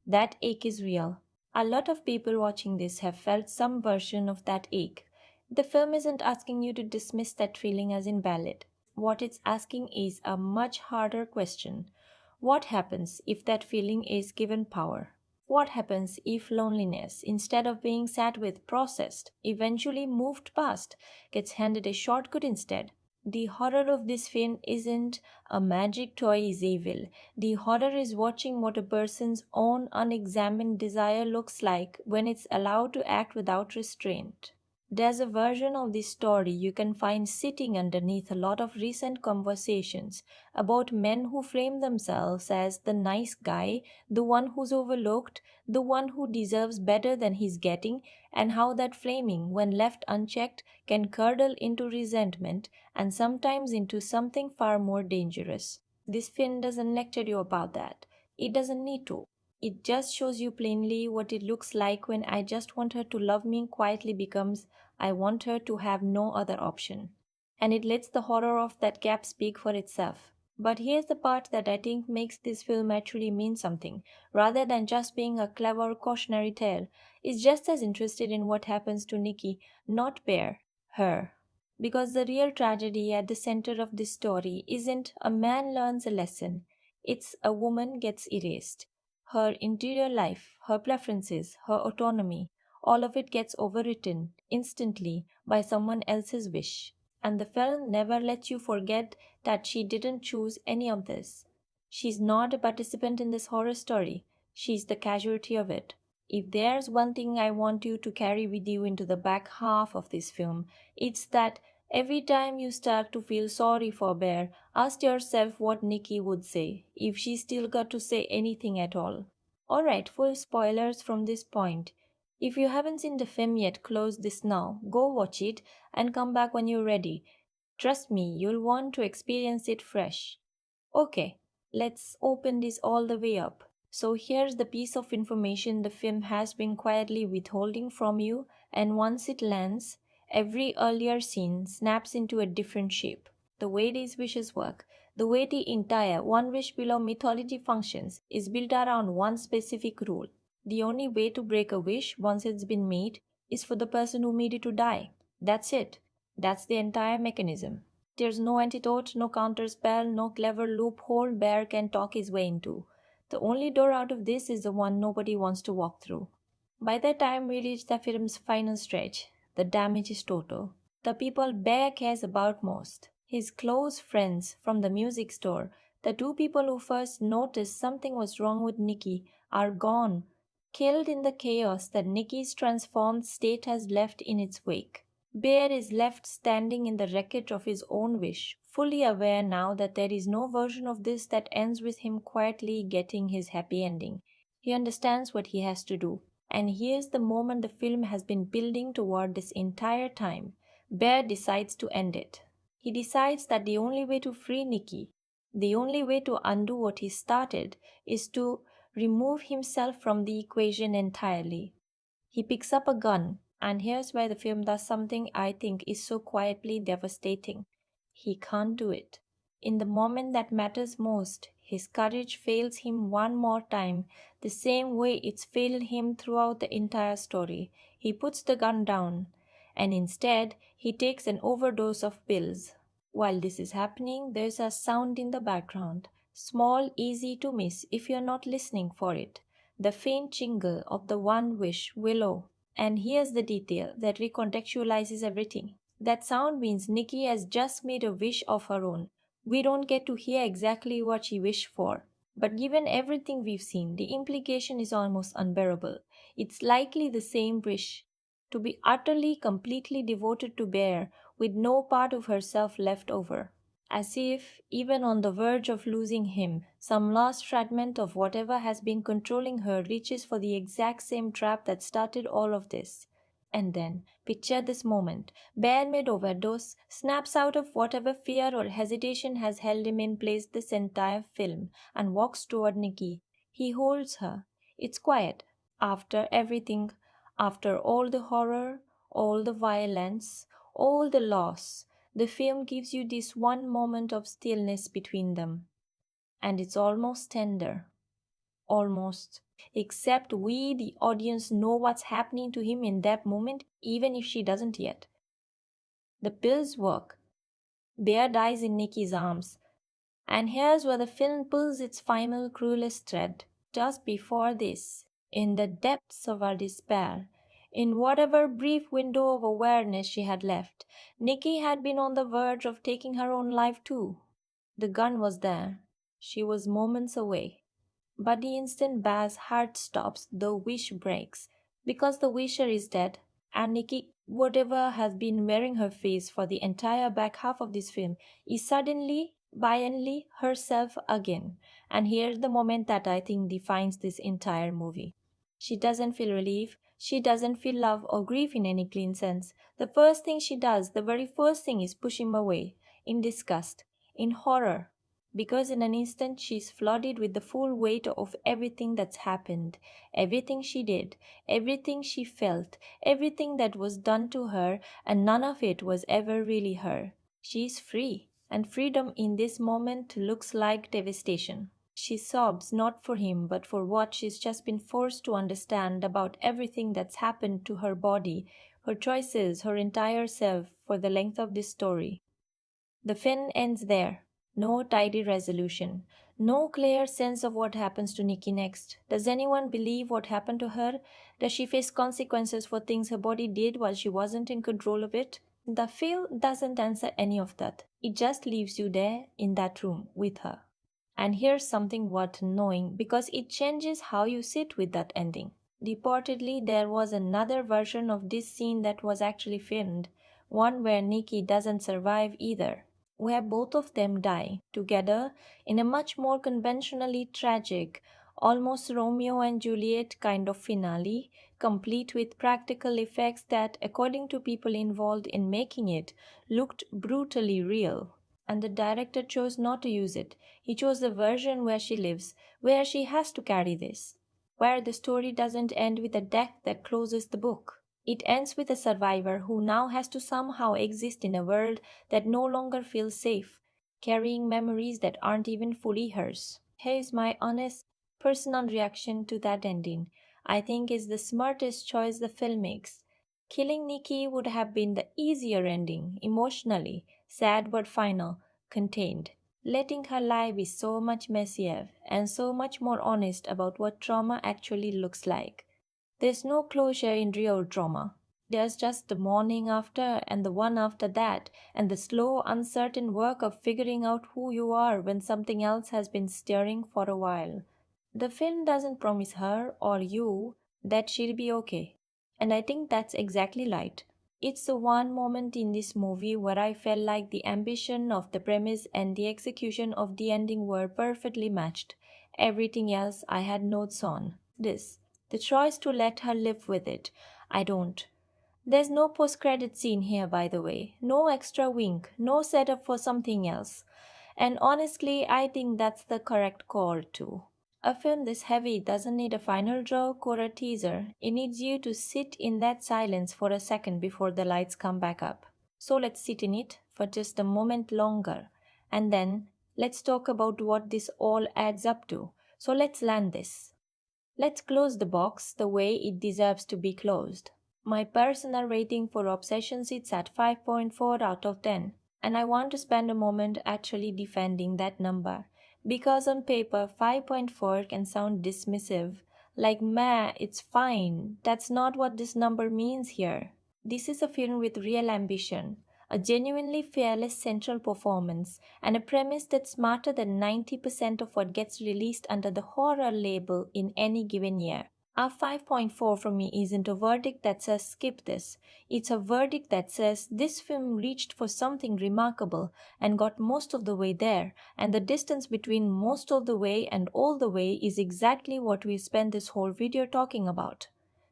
That ache is real. A lot of people watching this have felt some version of that ache. The film isn't asking you to dismiss that feeling as invalid. What it's asking is a much harder question. What happens if that feeling is given power? What happens if loneliness, instead of being sat with, processed, eventually moved past, gets handed a shortcut instead? The horror of this film isn't a magic toy is evil. The horror is watching what a person's own unexamined desire looks like when it's allowed to act without restraint. There's a version of this story you can find sitting underneath a lot of recent conversations about men who frame themselves as the nice guy, the one who's overlooked, the one who deserves better than he's getting, and how that framing, when left unchecked, can curdle into resentment and sometimes into something far more dangerous. This film doesn't lecture you about that. It doesn't need to. It just shows you plainly what it looks like when I just want her to love me quietly becomes I want her to have no other option. And it lets the horror of that gap speak for itself. But here's the part that I think makes this film actually mean something, rather than just being a clever cautionary tale. It's just as interested in what happens to Nikki, not Bear, her. Because the real tragedy at the center of this story isn't a man learns a lesson, it's a woman gets erased. Her interior life, her preferences, her autonomy, all of it gets overwritten instantly by someone else's wish. And the film never lets you forget that she didn't choose any of this. She's not a participant in this horror story, she's the casualty of it. If there's one thing I want you to carry with you into the back half of this film, it's that every time you start to feel sorry for Bear, ask yourself what Nikki would say, if she still got to say anything at all. Alright, full spoilers from this point. If you haven't seen the film yet, close this now, go watch it, and come back when you're ready. Trust me, you'll want to experience it fresh. Okay, let's open this all the way up. So here's the piece of information the film has been quietly withholding from you, and once it lands, every earlier scene snaps into a different shape. The way these wishes work, the way the entire One Wish Below mythology functions, is built around one specific rule. The only way to break a wish once it's been made is for the person who made it to die. That's it. That's the entire mechanism. There's no antidote, no counter spell, no clever loophole Bear can talk his way into. The only door out of this is the one nobody wants to walk through. By the time we reach the film's final stretch, the damage is total. The people Bear cares about most, his close friends from the music store, the two people who first noticed something was wrong with Nikki, are gone, killed in the chaos that Nikki's transformed state has left in its wake. Bear is left standing in the wreckage of his own wish, fully aware now that there is no version of this that ends with him quietly getting his happy ending. He understands what he has to do, and here's the moment the film has been building toward this entire time. Bear decides to end it. He decides that the only way to free Nikki, the only way to undo what he started, is to remove himself from the equation entirely. He picks up a gun, and here's where the film does something I think is so quietly devastating. He can't do it. In the moment that matters most, his courage fails him one more time, the same way it's failed him throughout the entire story. He puts the gun down, and instead, he takes an overdose of pills. While this is happening, there's a sound in the background, small, easy to miss if you're not listening for it. The faint jingle of the One Wish Willow. And here's the detail that recontextualizes everything. That sound means Nikki has just made a wish of her own. We don't get to hear exactly what she wished for. But given everything we've seen, the implication is almost unbearable. It's likely the same wish, to be utterly, completely devoted to Bear, with no part of herself left over. As if, even on the verge of losing him, some lost fragment of whatever has been controlling her reaches for the exact same trap that started all of this. And then, picture this moment. Bear mid overdose snaps out of whatever fear or hesitation has held him in place this entire film and walks toward Nikki. He holds her. It's quiet. After everything, after all the horror, all the violence, all the loss, the film gives you this one moment of stillness between them. And it's almost tender. Almost. Except we, the audience, know what's happening to him in that moment, even if she doesn't yet. The pills work. Bear dies in Nikki's arms. And here's where the film pulls its final cruelest thread. Just before this, in the depths of her despair, in whatever brief window of awareness she had left, Nikki had been on the verge of taking her own life too. The gun was there. She was moments away. But the instant Bear's heart stops, the wish breaks. Because the wisher is dead, and Nikki, whatever has been wearing her face for the entire back half of this film, is suddenly, violently herself again. And here's the moment that I think defines this entire movie. She doesn't feel relief. She doesn't feel love or grief in any clean sense. The first thing she does, the very first thing, is push him away, in disgust, in horror, because in an instant she's flooded with the full weight of everything that's happened, everything she did, everything she felt, everything that was done to her, and none of it was ever really her. She's free, and freedom in this moment looks like devastation. She sobs not for him but for what she's just been forced to understand about everything that's happened to her body, her choices, her entire self for the length of this story. The film ends there. No tidy resolution, No clear sense of what happens to Nikki next. Does anyone believe what happened to her? Does she face consequences for things her body did while she wasn't in control of it? The film doesn't answer any of that. It just leaves you there in that room with her. And here's something worth knowing because it changes how you sit with that ending. Reportedly, there was another version of this scene that was actually filmed, one where Nikki doesn't survive either, where both of them die together in a much more conventionally tragic, almost Romeo and Juliet kind of finale, complete with practical effects that, according to people involved in making it, looked brutally real. And the director chose not to use it. He chose the version where she lives, where she has to carry this, where the story doesn't end with a death that closes the book. It ends with a survivor who now has to somehow exist in a world that no longer feels safe, carrying memories that aren't even fully hers. Here's my honest, personal reaction to that ending. I think is the smartest choice the film makes. Killing Nikki would have been the easier ending, emotionally, sad but final, contained. Letting her life be so much messier and so much more honest about what trauma actually looks like. There's no closure in real trauma. There's just the morning after and the one after that, and the slow, uncertain work of figuring out who you are when something else has been stirring for a while. The film doesn't promise her or you that she'll be okay, and I think that's exactly right. It's the one moment in this movie where I felt like the ambition of the premise and the execution of the ending were perfectly matched. Everything else I had notes on. This, the choice to let her live with it. I don't. There's no post-credit scene here, by the way. No extra wink, no setup for something else. And honestly, I think that's the correct call too. A film this heavy doesn't need a final joke or a teaser. It needs you to sit in that silence for a second before the lights come back up. So let's sit in it for just a moment longer. And then let's talk about what this all adds up to. So let's land this. Let's close the box the way it deserves to be closed. My personal rating for Obsession sits at 5.4 out of 10, and I want to spend a moment actually defending that number. Because on paper, 5.4 can sound dismissive, like meh, it's fine. That's not what this number means here. This is a film with real ambition, a genuinely fearless central performance, and a premise that's smarter than 90% of what gets released under the horror label in any given year. A 5.4 from me isn't a verdict that says skip this. It's a verdict that says this film reached for something remarkable and got most of the way there, and the distance between most of the way and all the way is exactly what we spent this whole video talking about.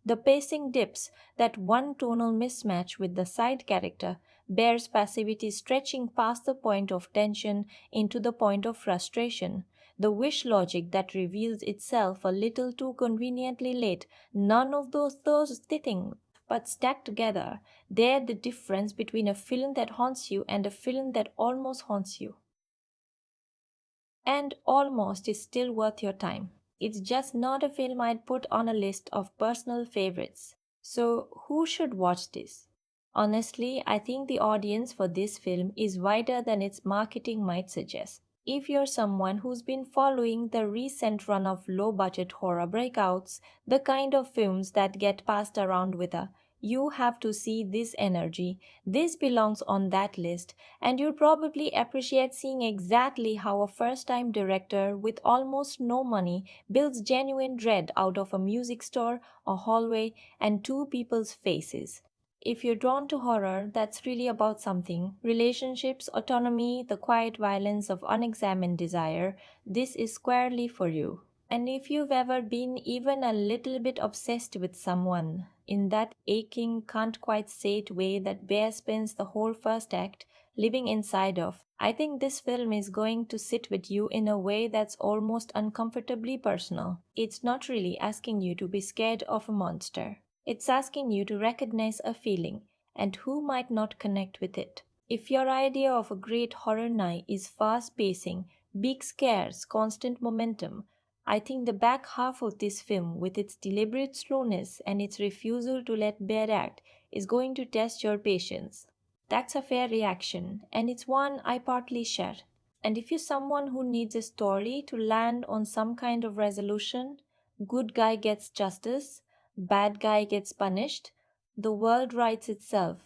The pacing dips, that one tonal mismatch with the side character, bears passivity stretching past the point of tension into the point of frustration. The wish logic that reveals itself a little too conveniently late, none of those things, but stacked together, they're the difference between a film that haunts you and a film that almost haunts you. And almost is still worth your time. It's just not a film I'd put on a list of personal favorites. So, who should watch this? Honestly, I think the audience for this film is wider than its marketing might suggest. If you're someone who's been following the recent run of low budget horror breakouts, the kind of films that get passed around with a you have to see this energy, this belongs on that list, and you'll probably appreciate seeing exactly how a first time director with almost no money builds genuine dread out of a music store, a hallway, and two people's faces. If you're drawn to horror that's really about something relationships, autonomy, the quiet violence of unexamined desire this is squarely for you. And if you've ever been even a little bit obsessed with someone, in that aching, can't quite say it way that Bear spends the whole first act living inside of, I think this film is going to sit with you in a way that's almost uncomfortably personal. It's not really asking you to be scared of a monster. It's asking you to recognize a feeling, and who might not connect with it. If your idea of a great horror night is fast pacing, big scares, constant momentum, I think the back half of this film, with its deliberate slowness and its refusal to let Bear act, is going to test your patience. That's a fair reaction, and it's one I partly share. And if you're someone who needs a story to land on some kind of resolution, good guy gets justice, bad guy gets punished, the world rights itself,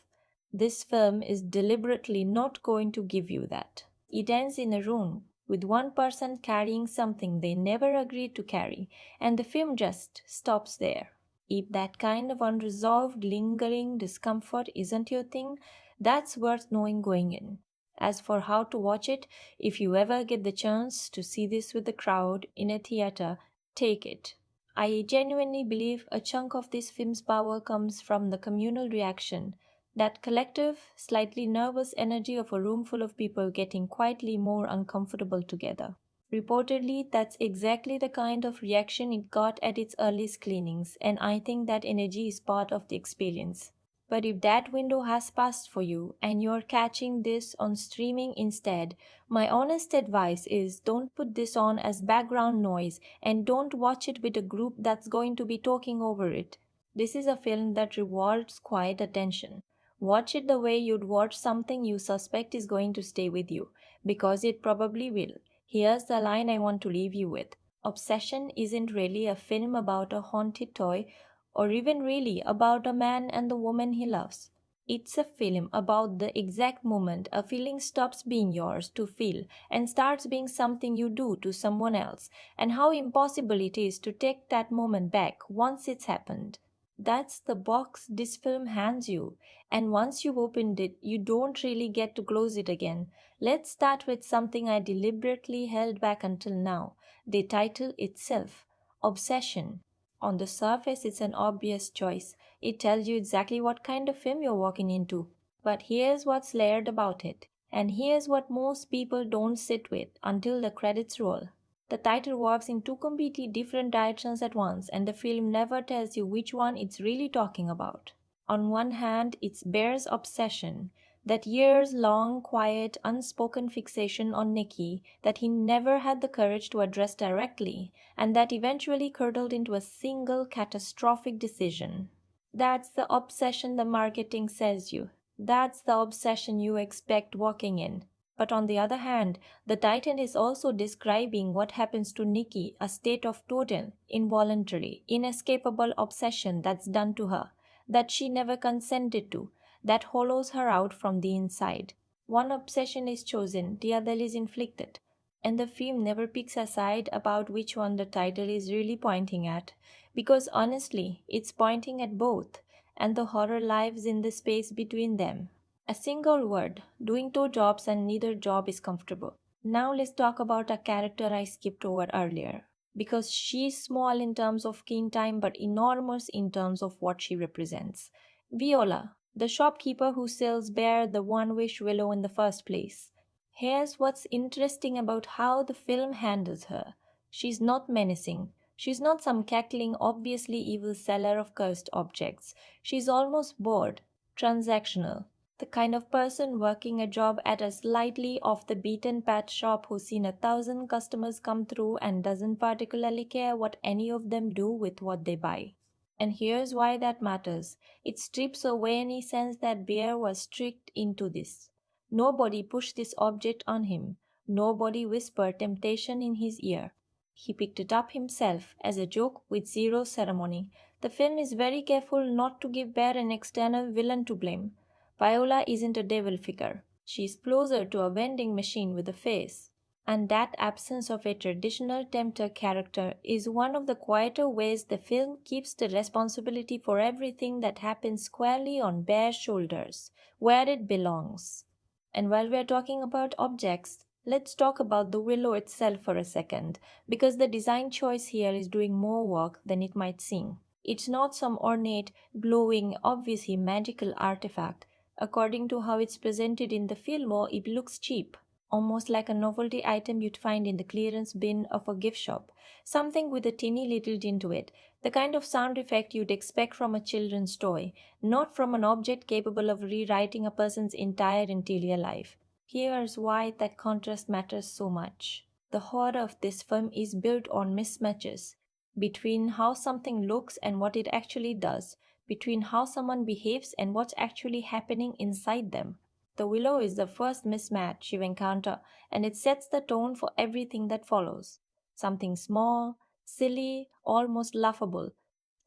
this film is deliberately not going to give you that. It ends in a room with one person carrying something they never agreed to carry, and the film just stops there. If that kind of unresolved, lingering discomfort isn't your thing, that's worth knowing going in. As for how to watch it, if you ever get the chance to see this with the crowd in a theater, take it. I genuinely believe a chunk of this film's power comes from the communal reaction, that collective, slightly nervous energy of a room full of people getting quietly more uncomfortable together. Reportedly, that's exactly the kind of reaction it got at its early screenings, and I think that energy is part of the experience. But if that window has passed for you and you're catching this on streaming instead, my honest advice is don't put this on as background noise and don't watch it with a group that's going to be talking over it. This is a film that rewards quiet attention. Watch it the way you'd watch something you suspect is going to stay with you, because it probably will. Here's the line I want to leave you with. Obsession isn't really a film about a haunted toy or even really about a man and the woman he loves. It's a film about the exact moment a feeling stops being yours to feel and starts being something you do to someone else, and how impossible it is to take that moment back once it's happened. That's the box this film hands you, and once you've opened it, you don't really get to close it again. Let's start with something I deliberately held back until now, the title itself, Obsession. On the surface, it's an obvious choice. It tells you exactly what kind of film you're walking into. But here's what's layered about it. And here's what most people don't sit with until the credits roll. The title walks in two completely different directions at once, and the film never tells you which one it's really talking about. On one hand, it's Bear's obsession, that years long, quiet, unspoken fixation on Nikki that he never had the courage to address directly, and that eventually curdled into a single catastrophic decision. That's the obsession the marketing sells you. That's the obsession you expect walking in. But on the other hand, the Titan is also describing what happens to Nikki, a state of total, involuntary, inescapable obsession that's done to her, that she never consented to, that hollows her out from the inside. One obsession is chosen, the other is inflicted. And the film never picks a side about which one the title is really pointing at, because honestly, it's pointing at both, and the horror lives in the space between them. A single word, doing two jobs and neither job is comfortable. Now let's talk about a character I skipped over earlier, because she's small in terms of screen time but enormous in terms of what she represents. Viola, the shopkeeper who sells Bear the One Wish Willow in the first place. Here's what's interesting about how the film handles her. She's not menacing. She's not some cackling, obviously evil seller of cursed objects. She's almost bored, transactional. The kind of person working a job at a slightly off the beaten path shop who's seen 1,000 customers come through and doesn't particularly care what any of them do with what they buy. And here's why that matters. It strips away any sense that Bear was tricked into this. Nobody pushed this object on him. Nobody whispered temptation in his ear. He picked it up himself as a joke with zero ceremony. The film is very careful not to give Bear an external villain to blame. Viola isn't a devil figure. She's closer to a vending machine with a face. And that absence of a traditional tempter character is one of the quieter ways the film keeps the responsibility for everything that happens squarely on Bear's shoulders, where it belongs. And while we're talking about objects, let's talk about the willow itself for a second, because the design choice here is doing more work than it might seem. It's not some ornate, glowing, obviously magical artifact. According to how it's presented in the film, it looks cheap, almost like a novelty item you'd find in the clearance bin of a gift shop, something with a teeny little dint to it, the kind of sound effect you'd expect from a children's toy, not from an object capable of rewriting a person's entire interior life. Here's why that contrast matters so much. The horror of this film is built on mismatches between how something looks and what it actually does, between how someone behaves and what's actually happening inside them. the willow is the first mismatch you encounter, and it sets the tone for everything that follows. Something small, silly, almost laughable,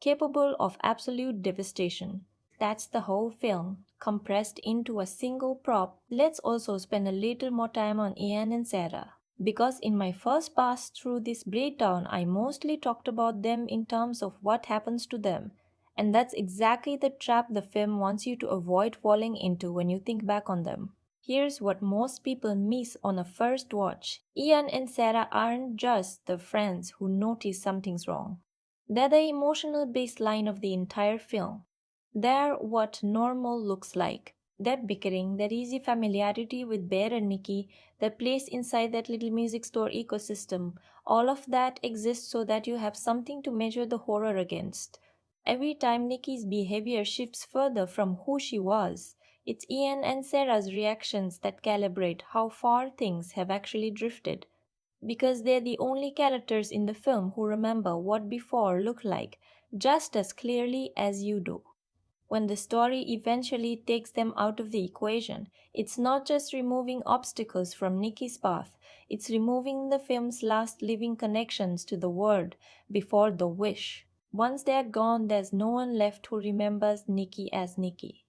capable of absolute devastation. That's the whole film, compressed into a single prop. Let's also spend a little more time on Ian and Sarah. Because in my first pass through this breakdown, I mostly talked about them in terms of what happens to them. And that's exactly the trap the film wants you to avoid falling into when you think back on them. Here's what most people miss on a first watch. Ian and Sarah aren't just the friends who notice something's wrong. They're the emotional baseline of the entire film. They're what normal looks like. That bickering, that easy familiarity with Bear and Nikki, their place inside that little music store ecosystem, all of that exists so that you have something to measure the horror against. Every time Nikki's behavior shifts further from who she was, it's Ian and Sarah's reactions that calibrate how far things have actually drifted. Because they're the only characters in the film who remember what before looked like just as clearly as you do. When the story eventually takes them out of the equation, it's not just removing obstacles from Nikki's path, it's removing the film's last living connections to the world before the wish. Once they're gone, there's no one left who remembers Nikki as Nikki.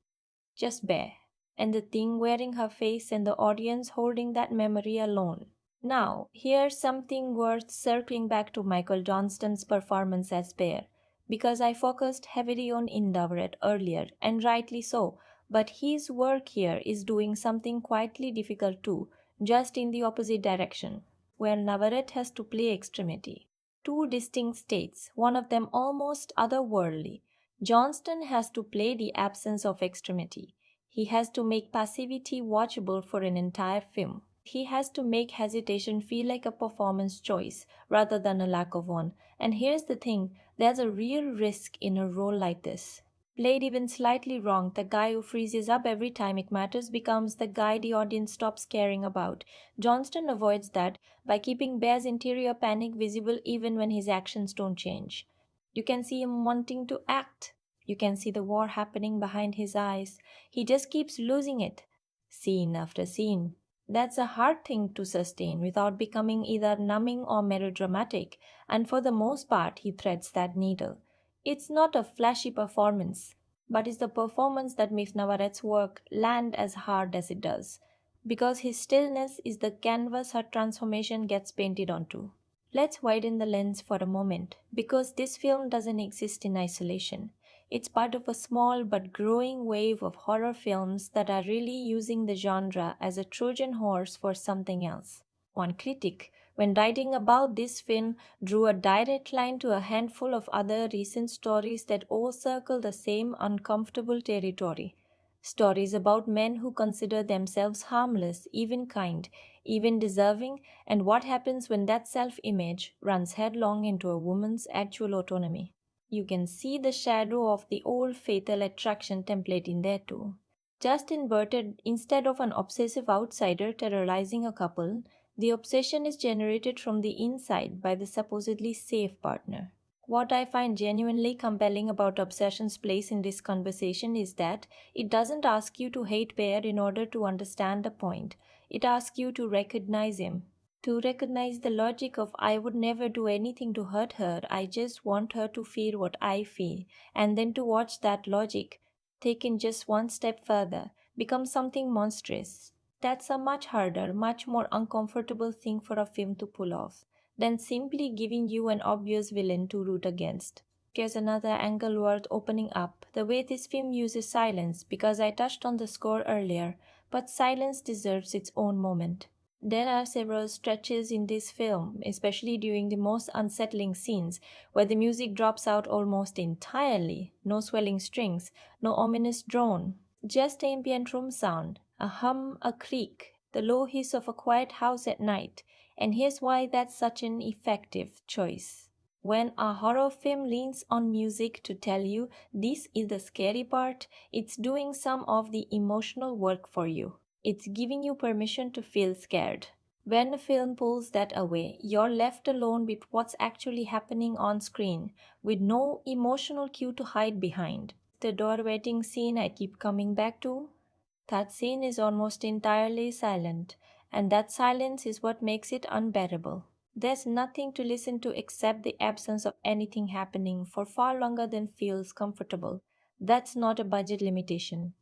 Just Bear, and the thing wearing her face and the audience holding that memory alone. Now, here's something worth circling back to Michael Johnston's performance as Bear, because I focused heavily on Inde Navarrette earlier, and rightly so, but his work here is doing something quietly difficult too, just in the opposite direction, where Navarrete has to play extremity. Two distinct states, one of them almost otherworldly. Johnston has to play the absence of extremity. He has to make passivity watchable for an entire film. He has to make hesitation feel like a performance choice rather than a lack of one. And here's the thing, there's a real risk in a role like this. Played even slightly wrong, the guy who freezes up every time it matters becomes the guy the audience stops caring about. Johnston avoids that by keeping Bear's interior panic visible even when his actions don't change. You can see him wanting to act. You can see the war happening behind his eyes. He just keeps losing it, scene after scene. That's a hard thing to sustain without becoming either numbing or melodramatic, and for the most part, he threads that needle. It's not a flashy performance, but it's the performance that makes Navarrette's work land as hard as it does, because his stillness is the canvas her transformation gets painted onto. Let's widen the lens for a moment, because this film doesn't exist in isolation. It's part of a small but growing wave of horror films that are really using the genre as a Trojan horse for something else. One critic, when writing about this film, drew a direct line to a handful of other recent stories that all circle the same uncomfortable territory. Stories about men who consider themselves harmless, even kind, even deserving, and what happens when that self image runs headlong into a woman's actual autonomy. You can see the shadow of the old fatal attraction template in there too. Just inverted, instead of an obsessive outsider terrorizing a couple, the obsession is generated from the inside by the supposedly safe partner. What I find genuinely compelling about obsession's place in this conversation is that it doesn't ask you to hate Bear in order to understand the point. It asks you to recognize him. To recognize the logic of I would never do anything to hurt her, I just want her to feel what I feel, and then to watch that logic, taken just one step further, become something monstrous. That's a much harder, much more uncomfortable thing for a film to pull off than simply giving you an obvious villain to root against. Here's another angle worth opening up, the way this film uses silence, because I touched on the score earlier, but silence deserves its own moment. There are several stretches in this film, especially during the most unsettling scenes, where the music drops out almost entirely. No swelling strings, no ominous drone, just ambient room sound, a hum, a creak, the low hiss of a quiet house at night. And here's why that's such an effective choice. When a horror film leans on music to tell you this is the scary part, it's doing some of the emotional work for you. It's giving you permission to feel scared. When a film pulls that away, you're left alone with what's actually happening on screen, with no emotional cue to hide behind. The door waiting scene I keep coming back to. That scene is almost entirely silent, and that silence is what makes it unbearable. There's nothing to listen to except the absence of anything happening for far longer than feels comfortable. That's not a budget limitation.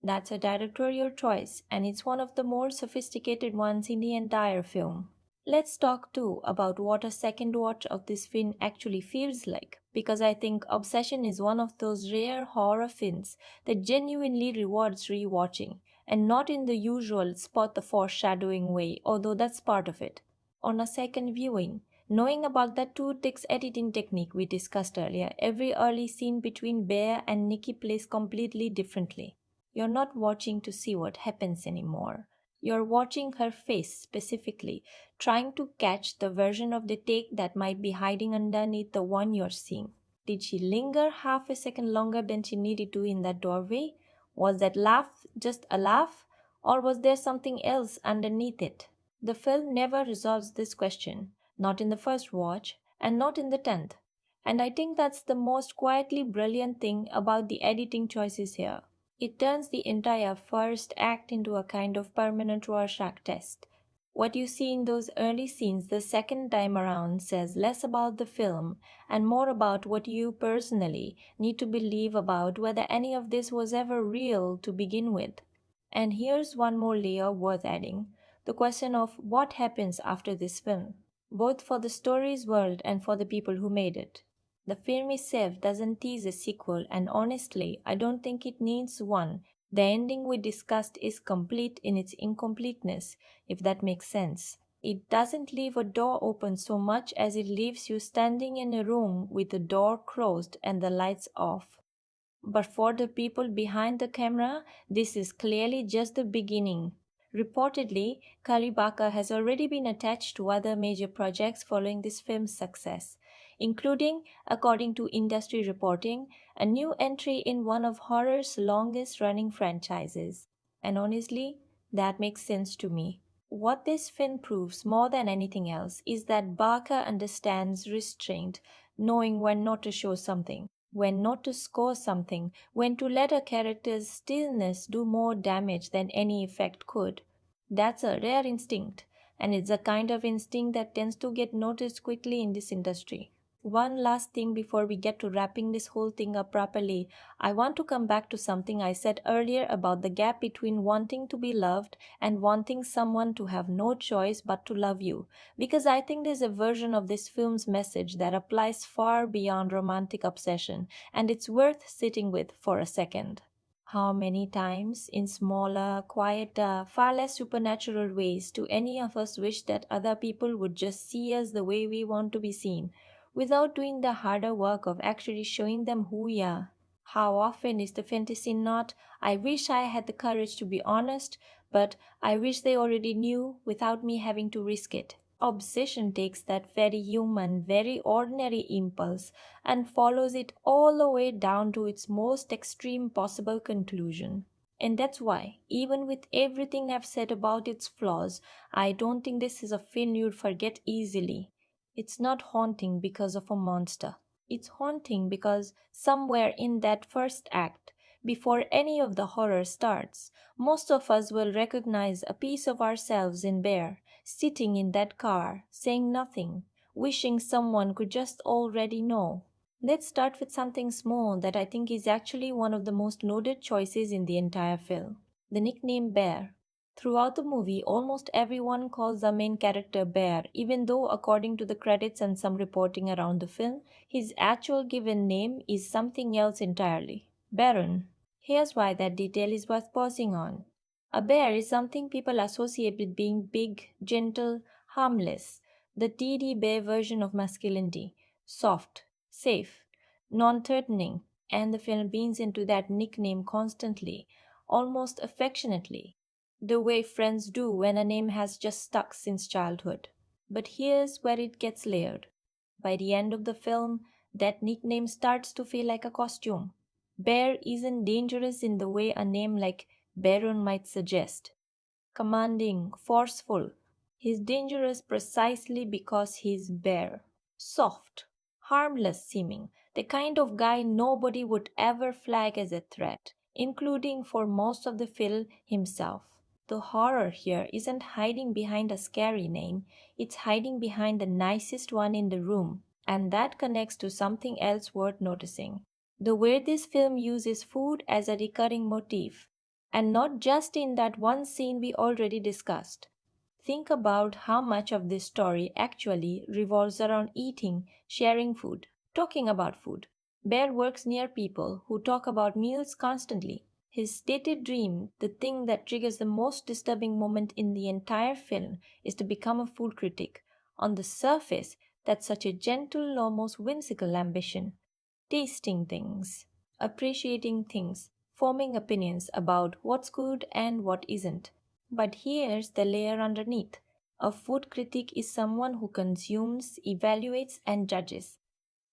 That's a directorial choice, and it's one of the more sophisticated ones in the entire film. Let's talk too about what a second watch of this film actually feels like, because I think Obsession is one of those rare horror films that genuinely rewards rewatching, and not in the usual spot the foreshadowing way, although that's part of it. On a second viewing, knowing about that 2 takes editing technique we discussed earlier, every early scene between Bear and Nikki plays completely differently. You're not watching to see what happens anymore. You're watching her face specifically, trying to catch the version of the take that might be hiding underneath the one you're seeing. Did she linger half a second longer than she needed to in that doorway? Was that laugh just a laugh? Or was there something else underneath it? The film never resolves this question, not in the first watch, and not in the 10th. And I think that's the most quietly brilliant thing about the editing choices here. It turns the entire first act into a kind of permanent Rorschach test. What you see in those early scenes the second time around says less about the film and more about what you personally need to believe about whether any of this was ever real to begin with. And here's one more layer worth adding: the question of what happens after this film, both for the story's world and for the people who made it. The film itself doesn't tease a sequel, and honestly, I don't think it needs one. The ending we discussed is complete in its incompleteness, if that makes sense. It doesn't leave a door open so much as it leaves you standing in a room with the door closed and the lights off. But for the people behind the camera, this is clearly just the beginning. Reportedly, Kalibaka has already been attached to other major projects following this film's success, including, according to industry reporting, a new entry in one of horror's longest running franchises. And honestly, that makes sense to me. What this film proves more than anything else is that Barker understands restraint, knowing when not to show something, when not to score something, when to let a character's stillness do more damage than any effect could. That's a rare instinct, and it's a kind of instinct that tends to get noticed quickly in this industry. One last thing before we get to wrapping this whole thing up properly, I want to come back to something I said earlier about the gap between wanting to be loved and wanting someone to have no choice but to love you, because I think there's a version of this film's message that applies far beyond romantic obsession, and it's worth sitting with for a second. How many times, in smaller, quieter, far less supernatural ways, do any of us wish that other people would just see us the way we want to be seen, without doing the harder work of actually showing them who we are? How often is the fantasy not, I wish I had the courage to be honest, but I wish they already knew without me having to risk it? Obsession takes that very human, very ordinary impulse and follows it all the way down to its most extreme possible conclusion. And that's why, even with everything I've said about its flaws, I don't think this is a film you'd forget easily. It's not haunting because of a monster. It's haunting because somewhere in that first act, before any of the horror starts, most of us will recognize a piece of ourselves in Bear, sitting in that car, saying nothing, wishing someone could just already know. Let's start with something small that I think is actually one of the most loaded choices in the entire film: the nickname Bear. Throughout the movie, almost everyone calls the main character Bear, even though, according to the credits and some reporting around the film, his actual given name is something else entirely: Baron. Here's why that detail is worth pausing on. A bear is something people associate with being big, gentle, harmless, the teddy bear version of masculinity: soft, safe, non-threatening, and the film leans into that nickname constantly, almost affectionately, the way friends do when a name has just stuck since childhood. But here's where it gets layered. By the end of the film, that nickname starts to feel like a costume. Bear isn't dangerous in the way a name like Baron might suggest: commanding, forceful. He's dangerous precisely because he's Bear. Soft, harmless seeming, the kind of guy nobody would ever flag as a threat. including for most of the film himself. The horror here isn't hiding behind a scary name, it's hiding behind the nicest one in the room, and that connects to something else worth noticing. The way this film uses food as a recurring motif, and not just in that one scene we already discussed. Think about how much of this story actually revolves around eating, sharing food, talking about food. Bear works near people who talk about meals constantly. His stated dream, the thing that triggers the most disturbing moment in the entire film, is to become a food critic. On the surface, that's such a gentle, almost whimsical ambition. Tasting things, appreciating things, forming opinions about what's good and what isn't. But here's the layer underneath. A food critic is someone who consumes, evaluates, and judges,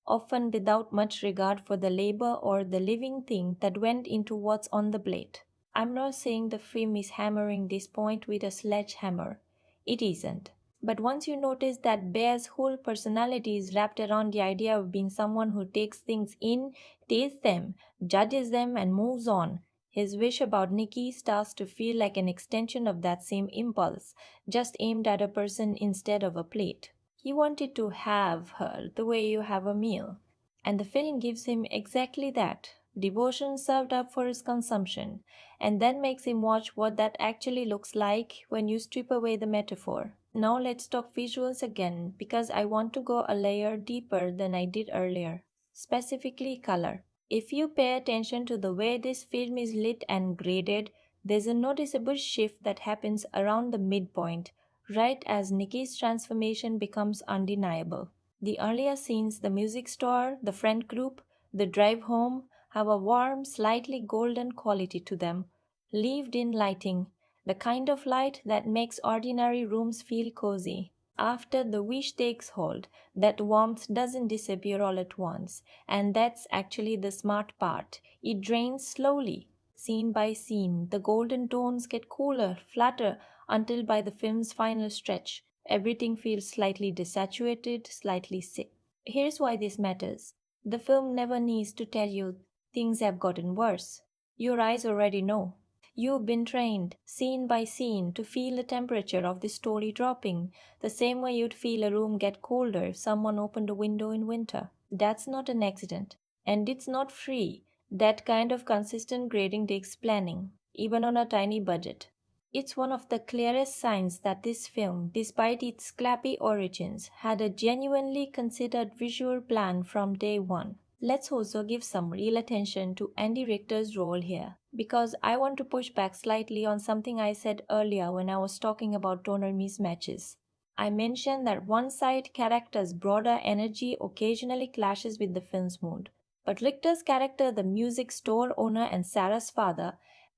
often without much regard for the labor or the living thing that went into what's on the plate. I'm not saying the film is hammering this point with a sledgehammer. It isn't. But once you notice that Bear's whole personality is wrapped around the idea of being someone who takes things in, tastes them, judges them, and moves on, his wish about Nikki starts to feel like an extension of that same impulse, just aimed at a person instead of a plate. He wanted to have her the way you have a meal, and the film gives him exactly that, devotion served up for his consumption, and then makes him watch what that actually looks like when you strip away the metaphor. Now let's talk visuals again, because I want to go a layer deeper than I did earlier, specifically color. If you pay attention to the way this film is lit and graded, there's a noticeable shift that happens around the midpoint, right as Nikki's transformation becomes undeniable. The earlier scenes, the music store, the friend group, the drive home, have a warm, slightly golden quality to them, lived in lighting, the kind of light that makes ordinary rooms feel cozy. After the wish takes hold, that warmth doesn't disappear all at once, and that's actually the smart part. It drains slowly. Scene by scene, the golden tones get cooler, flatter, until by the film's final stretch, everything feels slightly desaturated, slightly sick. Here's why this matters. The film never needs to tell you things have gotten worse. Your eyes already know. You've been trained, scene by scene, to feel the temperature of the story dropping, the same way you'd feel a room get colder if someone opened a window in winter. That's not an accident. And it's not free. That kind of consistent grading takes planning, even on a tiny budget. It's one of the clearest signs that this film, despite its scrappy origins, had a genuinely considered visual plan from day one. Let's also give some real attention to Andy Richter's role here, because I want to push back slightly on something I said earlier when I was talking about tonal mismatches. I mentioned that one side character's broader energy occasionally clashes with the film's mood, but Richter's character, the music store owner and Sarah's father,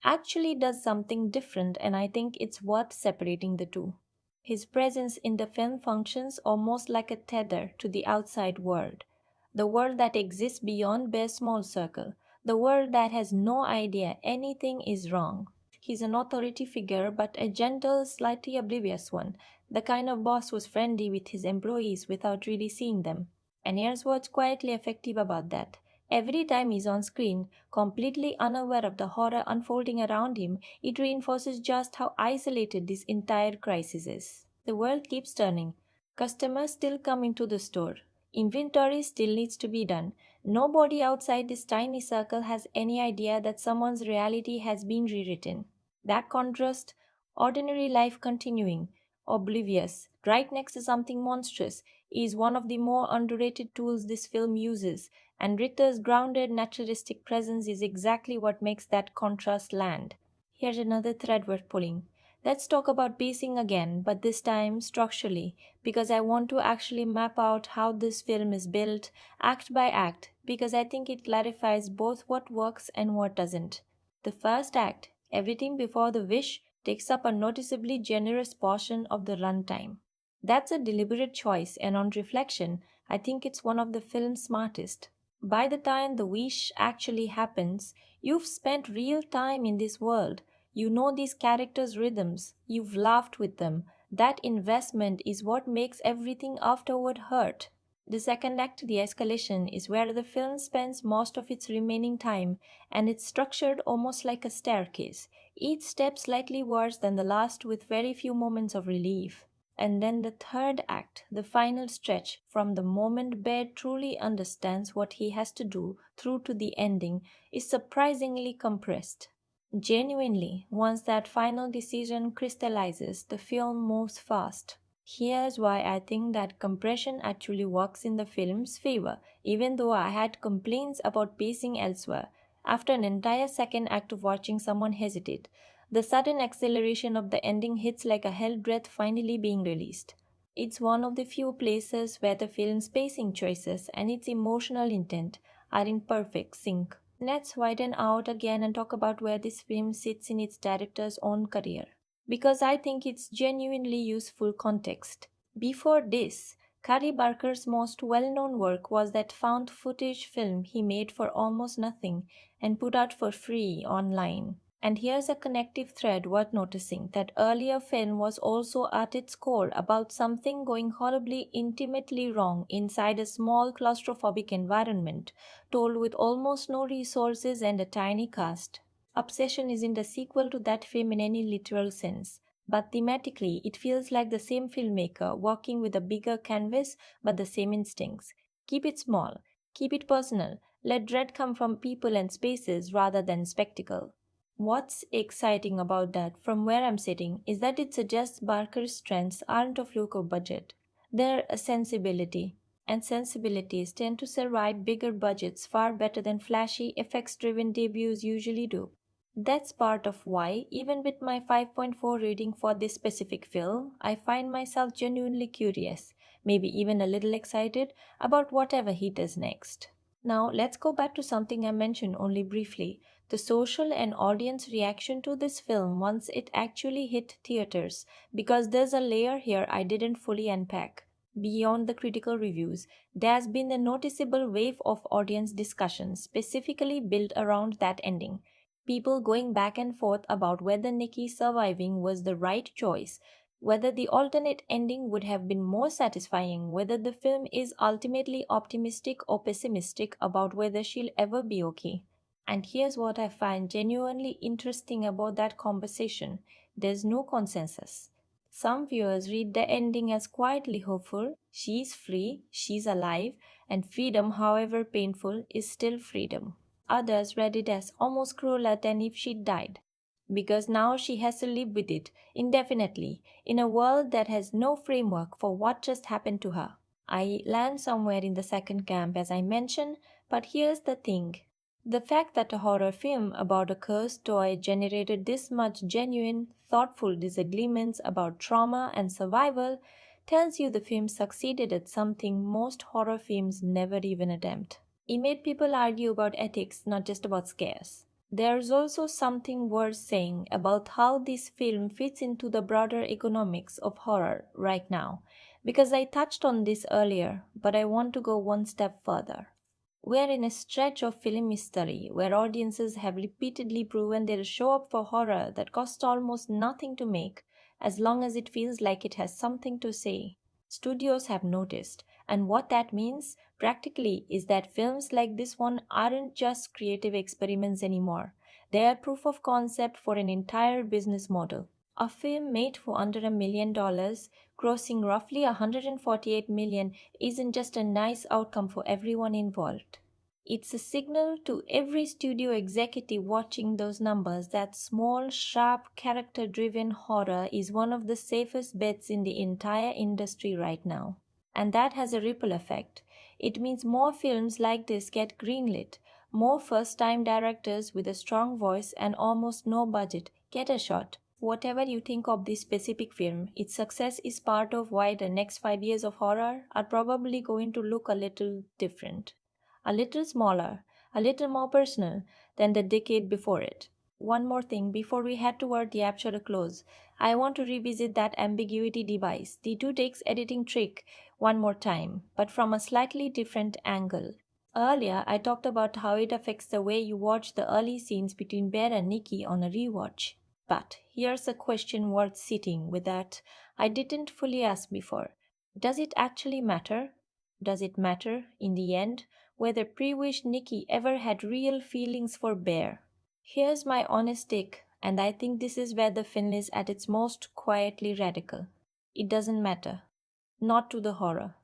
actually does something different, and I think it's worth separating the two. His presence in the film functions almost like a tether to the outside world, the world that exists beyond Bear's small circle, the world that has no idea anything is wrong. He's an authority figure, but a gentle, slightly oblivious one, the kind of boss who's friendly with his employees without really seeing them. And here's what's quietly effective about that. Every time he's on screen, completely unaware of the horror unfolding around him, it reinforces just how isolated this entire crisis is. The world keeps turning. Customers still come into the store. Inventory still needs to be done. Nobody outside this tiny circle has any idea that someone's reality has been rewritten. That contrast, ordinary life continuing, oblivious, right next to something monstrous, is one of the more underrated tools this film uses, and Richter's grounded, naturalistic presence is exactly what makes that contrast land. Here's another thread worth pulling. Let's talk about pacing again, but this time structurally, because I want to actually map out how this film is built, act by act, because I think it clarifies both what works and what doesn't. The first act, everything before the wish, takes up a noticeably generous portion of the runtime. That's a deliberate choice, and on reflection, I think it's one of the film's smartest. By the time the wish actually happens, you've spent real time in this world. You know these characters' rhythms. You've laughed with them. That investment is what makes everything afterward hurt. The second act, the escalation, is where the film spends most of its remaining time, and it's structured almost like a staircase, each step slightly worse than the last with very few moments of relief. And then the third act, the final stretch, from the moment Bear truly understands what he has to do through to the ending, is surprisingly compressed. Genuinely, once that final decision crystallizes, the film moves fast. Here's why I think that compression actually works in the film's favor, even though I had complaints about pacing elsewhere. After an entire second act of watching someone hesitate, the sudden acceleration of the ending hits like a hell breath finally being released. It's one of the few places where the film's pacing choices and its emotional intent are in perfect sync. Let's widen out again and talk about where this film sits in its director's own career, because I think it's genuinely useful context. Before this, Cary Barker's most well known work was that found footage film he made for almost nothing and put out for free online. And here's a connective thread worth noticing: that earlier film was also at its core about something going horribly intimately wrong inside a small claustrophobic environment, told with almost no resources and a tiny cast. Obsession isn't a sequel to that film in any literal sense, but thematically it feels like the same filmmaker working with a bigger canvas but the same instincts. Keep it small, keep it personal, let dread come from people and spaces rather than spectacle. What's exciting about that, from where I'm sitting, is that it suggests Barker's strengths aren't of look or budget. They're a sensibility, and sensibilities tend to survive bigger budgets far better than flashy, effects driven debuts usually do. That's part of why, even with my 5.4 rating for this specific film, I find myself genuinely curious, maybe even a little excited, about whatever he does next. Now, let's go back to something I mentioned only briefly: the social and audience reaction to this film once it actually hit theaters, because there's a layer here I didn't fully unpack. Beyond the critical reviews, there's been a noticeable wave of audience discussion specifically built around that ending. People going back and forth about whether Nikki surviving was the right choice, whether the alternate ending would have been more satisfying, whether the film is ultimately optimistic or pessimistic about whether she'll ever be okay. And here's what I find genuinely interesting about that conversation: there's no consensus. Some viewers read the ending as quietly hopeful: she's free, she's alive, and freedom, however painful, is still freedom. Others read it as almost crueler than if she'd died, because now she has to live with it indefinitely in a world that has no framework for what just happened to her. I land somewhere in the second camp, as I mentioned, but here's the thing. The fact that a horror film about a cursed toy generated this much genuine, thoughtful disagreements about trauma and survival tells you the film succeeded at something most horror films never even attempt. It made people argue about ethics, not just about scares. There's also something worth saying about how this film fits into the broader economics of horror right now, because I touched on this earlier, but I want to go one step further. We're in a stretch of film history where audiences have repeatedly proven they'll show up for horror that costs almost nothing to make, as long as it feels like it has something to say. Studios have noticed, and what that means practically is that films like this one aren't just creative experiments anymore. They are proof of concept for an entire business model. A film made for under $1 million, grossing roughly 148 million, isn't just a nice outcome for everyone involved. It's a signal to every studio executive watching those numbers that small, sharp, character driven horror is one of the safest bets in the entire industry right now. And that has a ripple effect. It means more films like this get greenlit, more first time directors with a strong voice and almost no budget get a shot. Whatever you think of this specific film, its success is part of why the next 5 years of horror are probably going to look a little different, a little smaller, a little more personal than the decade before it. One more thing before we head toward the actual close. I want to revisit that ambiguity device, the two takes editing trick, one more time, but from a slightly different angle. Earlier, I talked about how it affects the way you watch the early scenes between Bear and Nikki on a rewatch. But here's a question worth sitting with that I didn't fully ask before. Does it actually matter? Does it matter, in the end, whether pre-wish Nikki ever had real feelings for Bear? Here's my honest take, and I think this is where the film is at its most quietly radical. It doesn't matter. Not to the horror.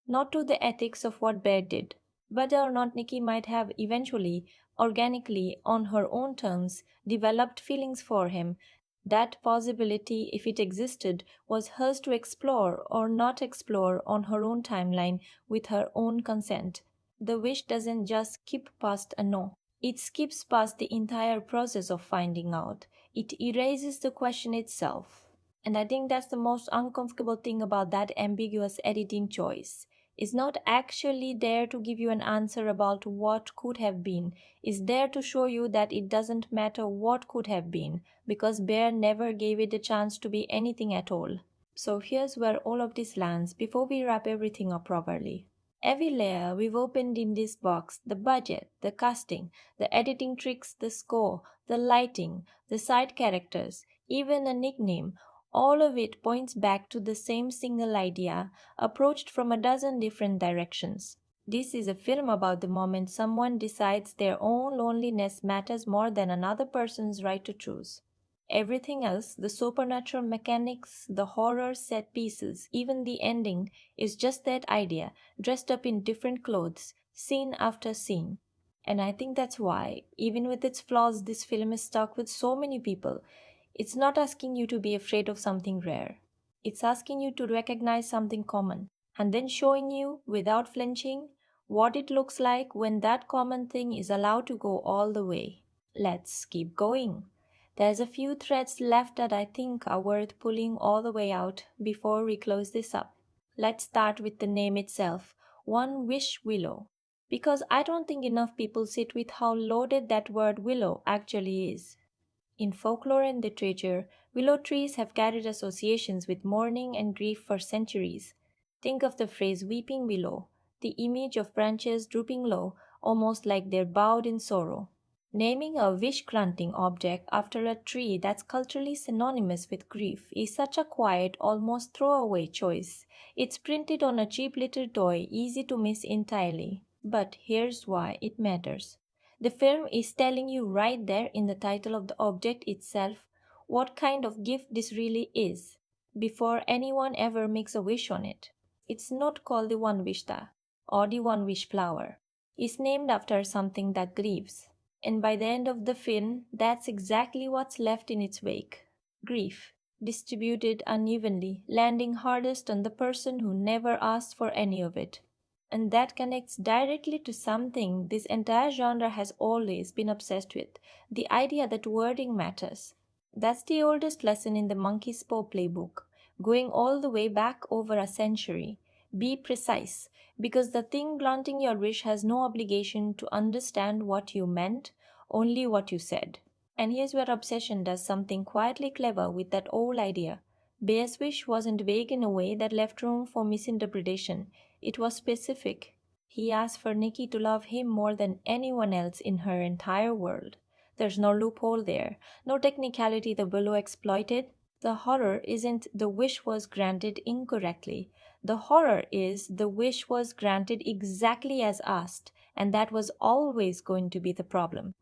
Not to the ethics of what Bear did. Whether or not Nikki might have eventually, organically, on her own terms, developed feelings for him, that possibility, if it existed, was hers to explore or not explore on her own timeline with her own consent. The wish doesn't just skip past a no. It skips past the entire process of finding out. It erases the question itself. And I think that's the most uncomfortable thing about that ambiguous editing choice. It's not actually there to give you an answer about what could have been. It's there to show you that it doesn't matter what could have been, because Bear never gave it a chance to be anything at all. So here's where all of this lands before we wrap everything up properly. Every layer we've opened in this box, the budget, the casting, the editing tricks, the score, the lighting, the side characters, even a nickname, all of it points back to the same single idea, approached from a dozen different directions. This is a film about the moment someone decides their own loneliness matters more than another person's right to choose. Everything else, the supernatural mechanics, the horror set pieces, even the ending, is just that idea, dressed up in different clothes, scene after scene. And I think that's why, even with its flaws, this film is stuck with so many people. It's not asking you to be afraid of something rare. It's asking you to recognize something common, and then showing you, without flinching, what it looks like when that common thing is allowed to go all the way. Let's keep going. There's a few threads left that I think are worth pulling all the way out before we close this up. Let's start with the name itself, One Wish Willow, because I don't think enough people sit with how loaded that word willow actually is. In folklore and literature, willow trees have carried associations with mourning and grief for centuries. Think of the phrase weeping willow, the image of branches drooping low, almost like they're bowed in sorrow. Naming a wish-granting object after a tree that's culturally synonymous with grief is such a quiet, almost throwaway choice. It's printed on a cheap little toy, easy to miss entirely. But here's why it matters. The film is telling you right there in the title of the object itself what kind of gift this really is, before anyone ever makes a wish on it. It's not called the One Wish Star or the One Wish Flower. It's named after something that grieves. And by the end of the film, that's exactly what's left in its wake. Grief, distributed unevenly, landing hardest on the person who never asked for any of it. And that connects directly to something this entire genre has always been obsessed with, the idea that wording matters. That's the oldest lesson in the Monkey's Paw playbook, going all the way back over a century. Be precise, because the thing granting your wish has no obligation to understand what you meant, only what you said. And here's where obsession does something quietly clever with that old idea. Bear's wish wasn't vague in a way that left room for misinterpretation. It was specific. He asked for Nikki to love him more than anyone else in her entire world. There's no loophole there, no technicality the willow exploited. The horror isn't the wish was granted incorrectly. The horror is the wish was granted exactly as asked, and that was always going to be the problem.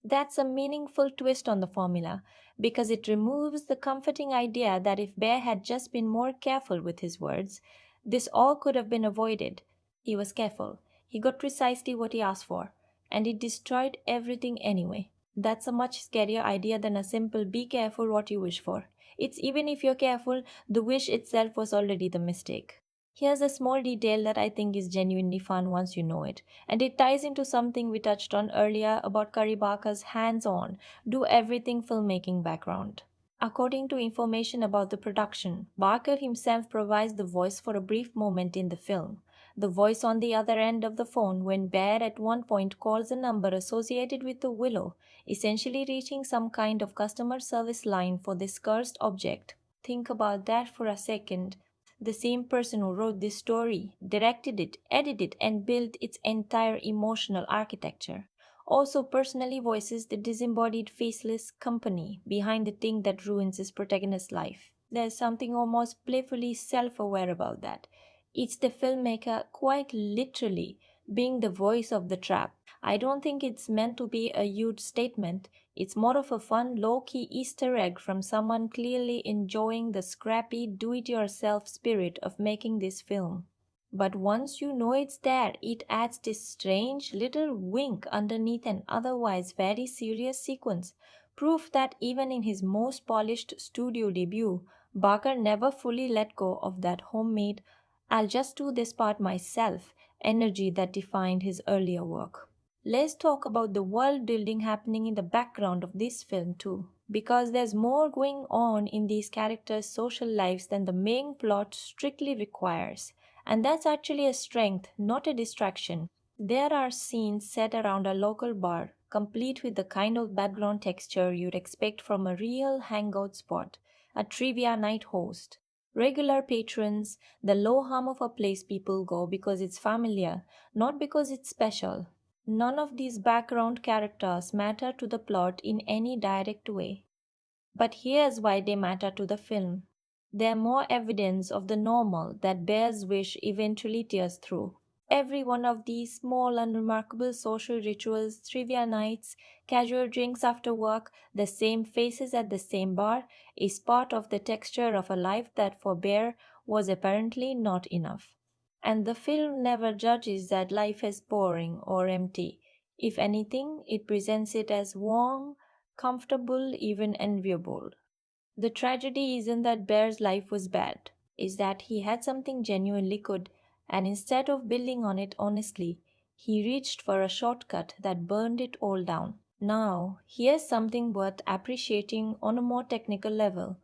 That's a meaningful twist on the formula because it removes the comforting idea that if Bear had just been more careful with his words, this all could have been avoided. He was careful. He got precisely what he asked for, and it destroyed everything anyway. That's a much scarier idea than a simple be careful what you wish for. It's even if you're careful, the wish itself was already the mistake. Here's a small detail that I think is genuinely fun once you know it, and it ties into something we touched on earlier about Curry Barker's hands-on, do-everything filmmaking background. According to information about the production, Barker himself provides the voice for a brief moment in the film. The voice on the other end of the phone when Bear at one point calls a number associated with the willow, essentially reaching some kind of customer service line for this cursed object. Think about that for a second. The same person who wrote this story, directed it, edited, and built its entire emotional architecture, also personally voices the disembodied faceless company behind the thing that ruins his protagonist's life. There's something almost playfully self-aware about that. It's the filmmaker quite literally being the voice of the trap. I don't think it's meant to be a huge statement. It's more of a fun, low key Easter egg from someone clearly enjoying the scrappy, do it yourself spirit of making this film. But once you know it's there, it adds this strange little wink underneath an otherwise very serious sequence. Proof that even in his most polished studio debut, Barker never fully let go of that homemade, I'll just do this part myself energy that defined his earlier work. Let's talk about the world building happening in the background of this film too, because there's more going on in these characters' social lives than the main plot strictly requires. And that's actually a strength, not a distraction. There are scenes set around a local bar, complete with the kind of background texture you'd expect from a real hangout spot, a trivia night host. Regular patrons, the low hum of a place people go because it's familiar, not because it's special. None of these background characters matter to the plot in any direct way. But here's why they matter to the film. They're more evidence of the normal that Bear's wish eventually tears through. Every one of these small unremarkable social rituals, trivia nights, casual drinks after work, the same faces at the same bar, is part of the texture of a life that for Bear was apparently not enough. And the film never judges that life as boring or empty. If anything, it presents it as warm, comfortable, even enviable. The tragedy isn't that Bear's life was bad, is that he had something genuinely good, and instead of building on it honestly, he reached for a shortcut that burned it all down. Now, here's something worth appreciating on a more technical level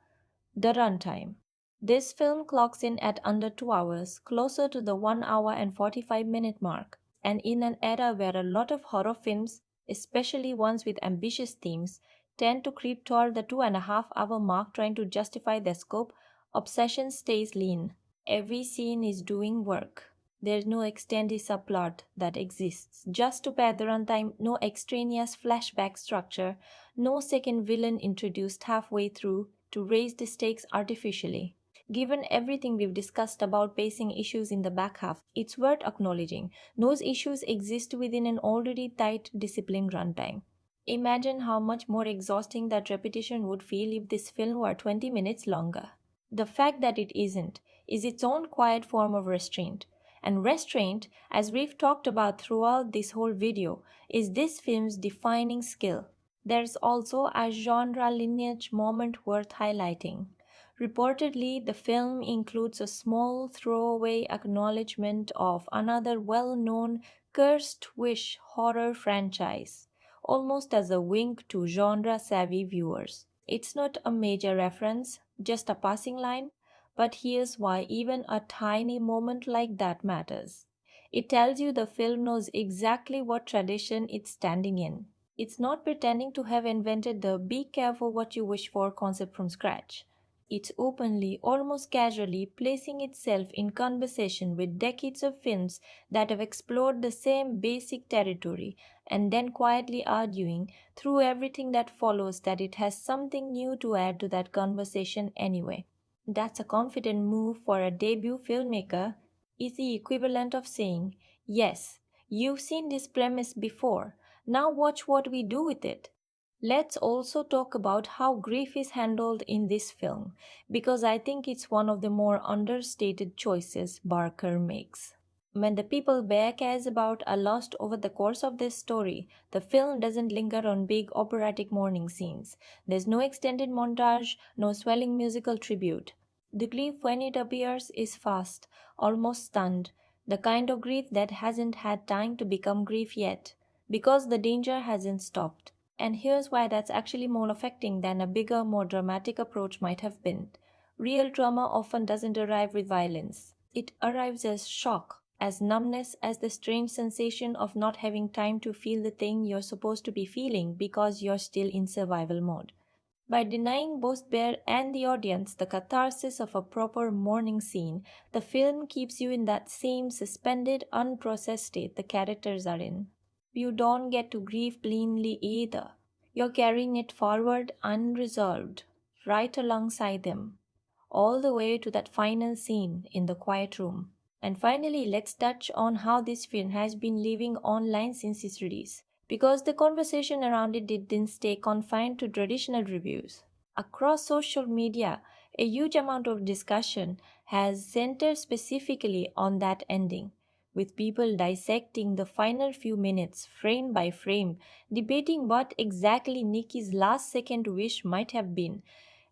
the runtime. This film clocks in at under 2 hours, closer to the 1 hour and 45-minute mark, and in an era where a lot of horror films, especially ones with ambitious themes, tend to creep toward the 2.5 hour mark trying to justify their scope, Obsession stays lean. Every scene is doing work. There's no extended subplot that exists. Just to pad the runtime, no extraneous flashback structure, no second villain introduced halfway through to raise the stakes artificially. Given everything we've discussed about pacing issues in the back half, it's worth acknowledging those issues exist within an already tight, disciplined runtime. Imagine how much more exhausting that repetition would feel if this film were 20 minutes longer. The fact that it isn't is its own quiet form of restraint. And restraint, as we've talked about throughout this whole video, is this film's defining skill. There's also a genre lineage moment worth highlighting. Reportedly, the film includes a small throwaway acknowledgement of another well known cursed wish horror franchise, almost as a wink to genre savvy viewers. It's not a major reference, just a passing line, but here's why even a tiny moment like that matters. It tells you the film knows exactly what tradition it's standing in. It's not pretending to have invented the be careful what you wish for concept from scratch. It's openly, almost casually, placing itself in conversation with decades of films that have explored the same basic territory and then quietly arguing through everything that follows that it has something new to add to that conversation anyway. That's a confident move for a debut filmmaker, is the equivalent of saying, yes, you've seen this premise before, now watch what we do with it. Let's also talk about how grief is handled in this film, because I think it's one of the more understated choices Barker makes. When the people Bear cares about are lost over the course of this story, the film doesn't linger on big operatic mourning scenes. There's no extended montage, no swelling musical tribute. The grief when it appears is fast, almost stunned, the kind of grief that hasn't had time to become grief yet, because the danger hasn't stopped. And here's why that's actually more affecting than a bigger, more dramatic approach might have been. Real trauma often doesn't arrive with violence. It arrives as shock, as numbness, as the strange sensation of not having time to feel the thing you're supposed to be feeling because you're still in survival mode. By denying both Bear and the audience the catharsis of a proper mourning scene, the film keeps you in that same suspended, unprocessed state the characters are in. You don't get to grieve cleanly either. You're carrying it forward unresolved, right alongside them, all the way to that final scene in the quiet room. And finally, let's touch on how this film has been living online since its release, because the conversation around it didn't stay confined to traditional reviews. Across social media, a huge amount of discussion has centered specifically on that ending, with people dissecting the final few minutes frame by frame, debating what exactly Nikki's last second wish might have been,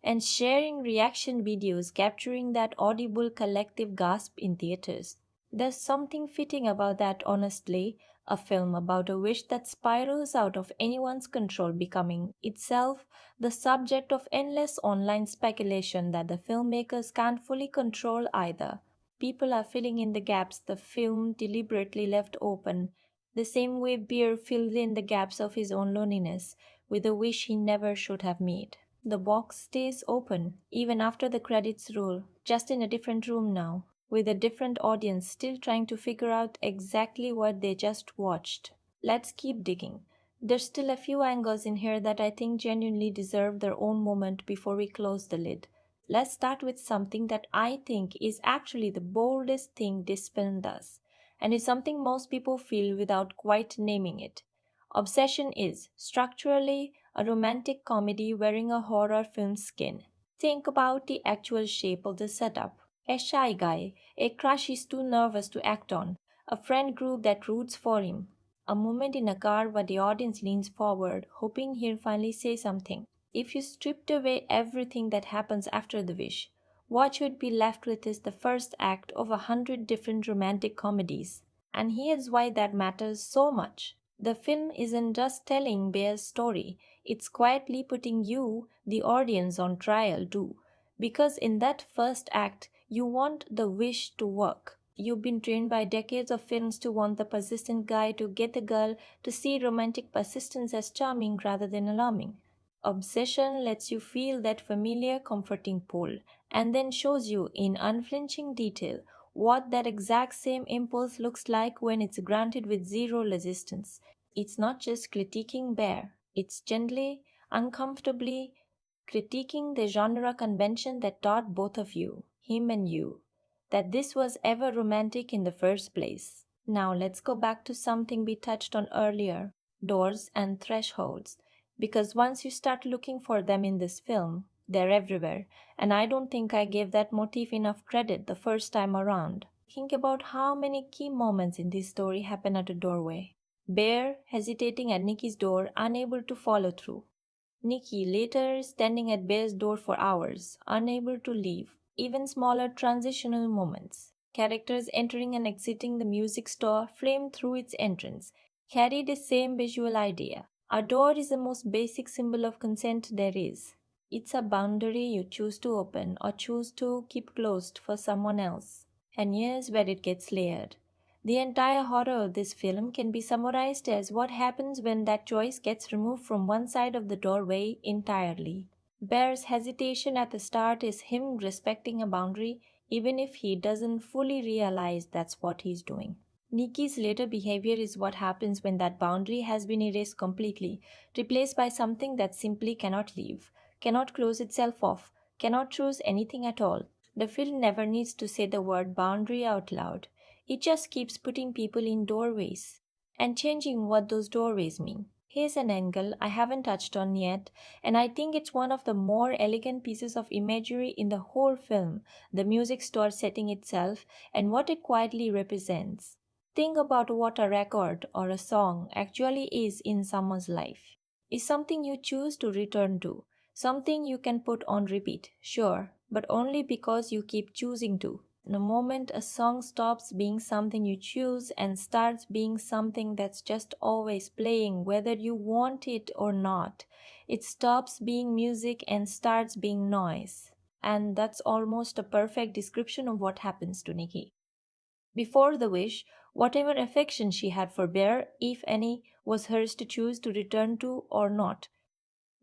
and sharing reaction videos capturing that audible collective gasp in theaters. There's something fitting about that, honestly, a film about a wish that spirals out of anyone's control, becoming itself the subject of endless online speculation that the filmmakers can't fully control either. People are filling in the gaps the film deliberately left open, the same way Beer filled in the gaps of his own loneliness with a wish he never should have made. The box stays open even after the credits roll, just in a different room now, with a different audience still trying to figure out exactly what they just watched. Let's keep digging. There's still a few angles in here that I think genuinely deserve their own moment before we close the lid. Let's start with something that I think is actually the boldest thing this film does, and it's something most people feel without quite naming it. Obsession is, structurally, a romantic comedy wearing a horror film skin. Think about the actual shape of the setup. A shy guy, a crush he's too nervous to act on, a friend group that roots for him, a moment in a car where the audience leans forward, hoping he'll finally say something. If you stripped away everything that happens after the wish, what you'd be left with is the first act of 100 different romantic comedies. And here's why that matters so much. The film isn't just telling Bear's story, it's quietly putting you, the audience, on trial too. Because in that first act, you want the wish to work. You've been trained by decades of films to want the persistent guy to get the girl, to see romantic persistence as charming rather than alarming. Obsession lets you feel that familiar, comforting pull, and then shows you in unflinching detail what that exact same impulse looks like when it's granted with zero resistance. It's not just critiquing Bear, it's gently, uncomfortably critiquing the genre convention that taught both of you, him and you, that this was ever romantic in the first place. Now let's go back to something we touched on earlier, doors and thresholds, because once you start looking for them in this film, they're everywhere, and I don't think I gave that motif enough credit the first time around. Think about how many key moments in this story happen at a doorway. Bear hesitating at Nikki's door, unable to follow through. Nikki later standing at Bear's door for hours, unable to leave. Even smaller transitional moments. Characters entering and exiting the music store framed through its entrance carry the same visual idea. A door is the most basic symbol of consent there is. It's a boundary you choose to open or choose to keep closed for someone else. And here's where it gets layered. The entire horror of this film can be summarized as what happens when that choice gets removed from one side of the doorway entirely. Bear's hesitation at the start is him respecting a boundary even if he doesn't fully realize that's what he's doing. Nikki's later behavior is what happens when that boundary has been erased completely, replaced by something that simply cannot leave, cannot close itself off, cannot choose anything at all. The film never needs to say the word boundary out loud. It just keeps putting people in doorways and changing what those doorways mean. Here's an angle I haven't touched on yet, and I think it's one of the more elegant pieces of imagery in the whole film, the music store setting itself and what it quietly represents. Think about what a record or a song actually is in someone's life. It's something you choose to return to, something you can put on repeat, sure, but only because you keep choosing to. The moment a song stops being something you choose and starts being something that's just always playing, whether you want it or not, it stops being music and starts being noise. And that's almost a perfect description of what happens to Nikki. Before the wish, whatever affection she had for Bear, if any, was hers to choose to return to or not,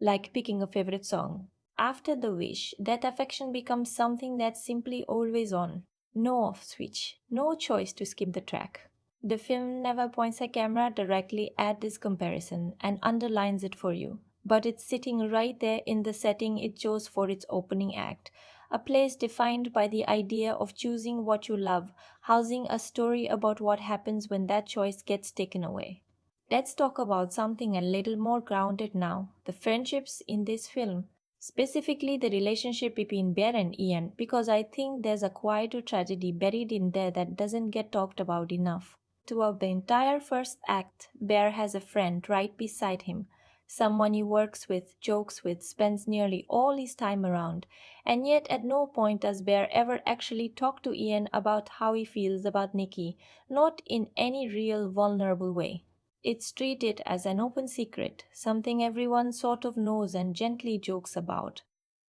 like picking a favorite song. After the wish, that affection becomes something that's simply always on. No off switch, no choice to skip the track. The film never points a camera directly at this comparison and underlines it for you, but it's sitting right there in the setting it chose for its opening act. a place defined by the idea of choosing what you love, housing a story about what happens when that choice gets taken away. Let's talk about something a little more grounded now, the friendships in this film. Specifically, the relationship between Bear and Ian, because I think there's a quieter tragedy buried in there that doesn't get talked about enough. Throughout the entire first act, Bear has a friend right beside him, someone he works with, jokes with, spends nearly all his time around, and yet at no point does Bear ever actually talk to Ian about how he feels about Nikki, not in any real vulnerable way. It's treated as an open secret, something everyone sort of knows and gently jokes about,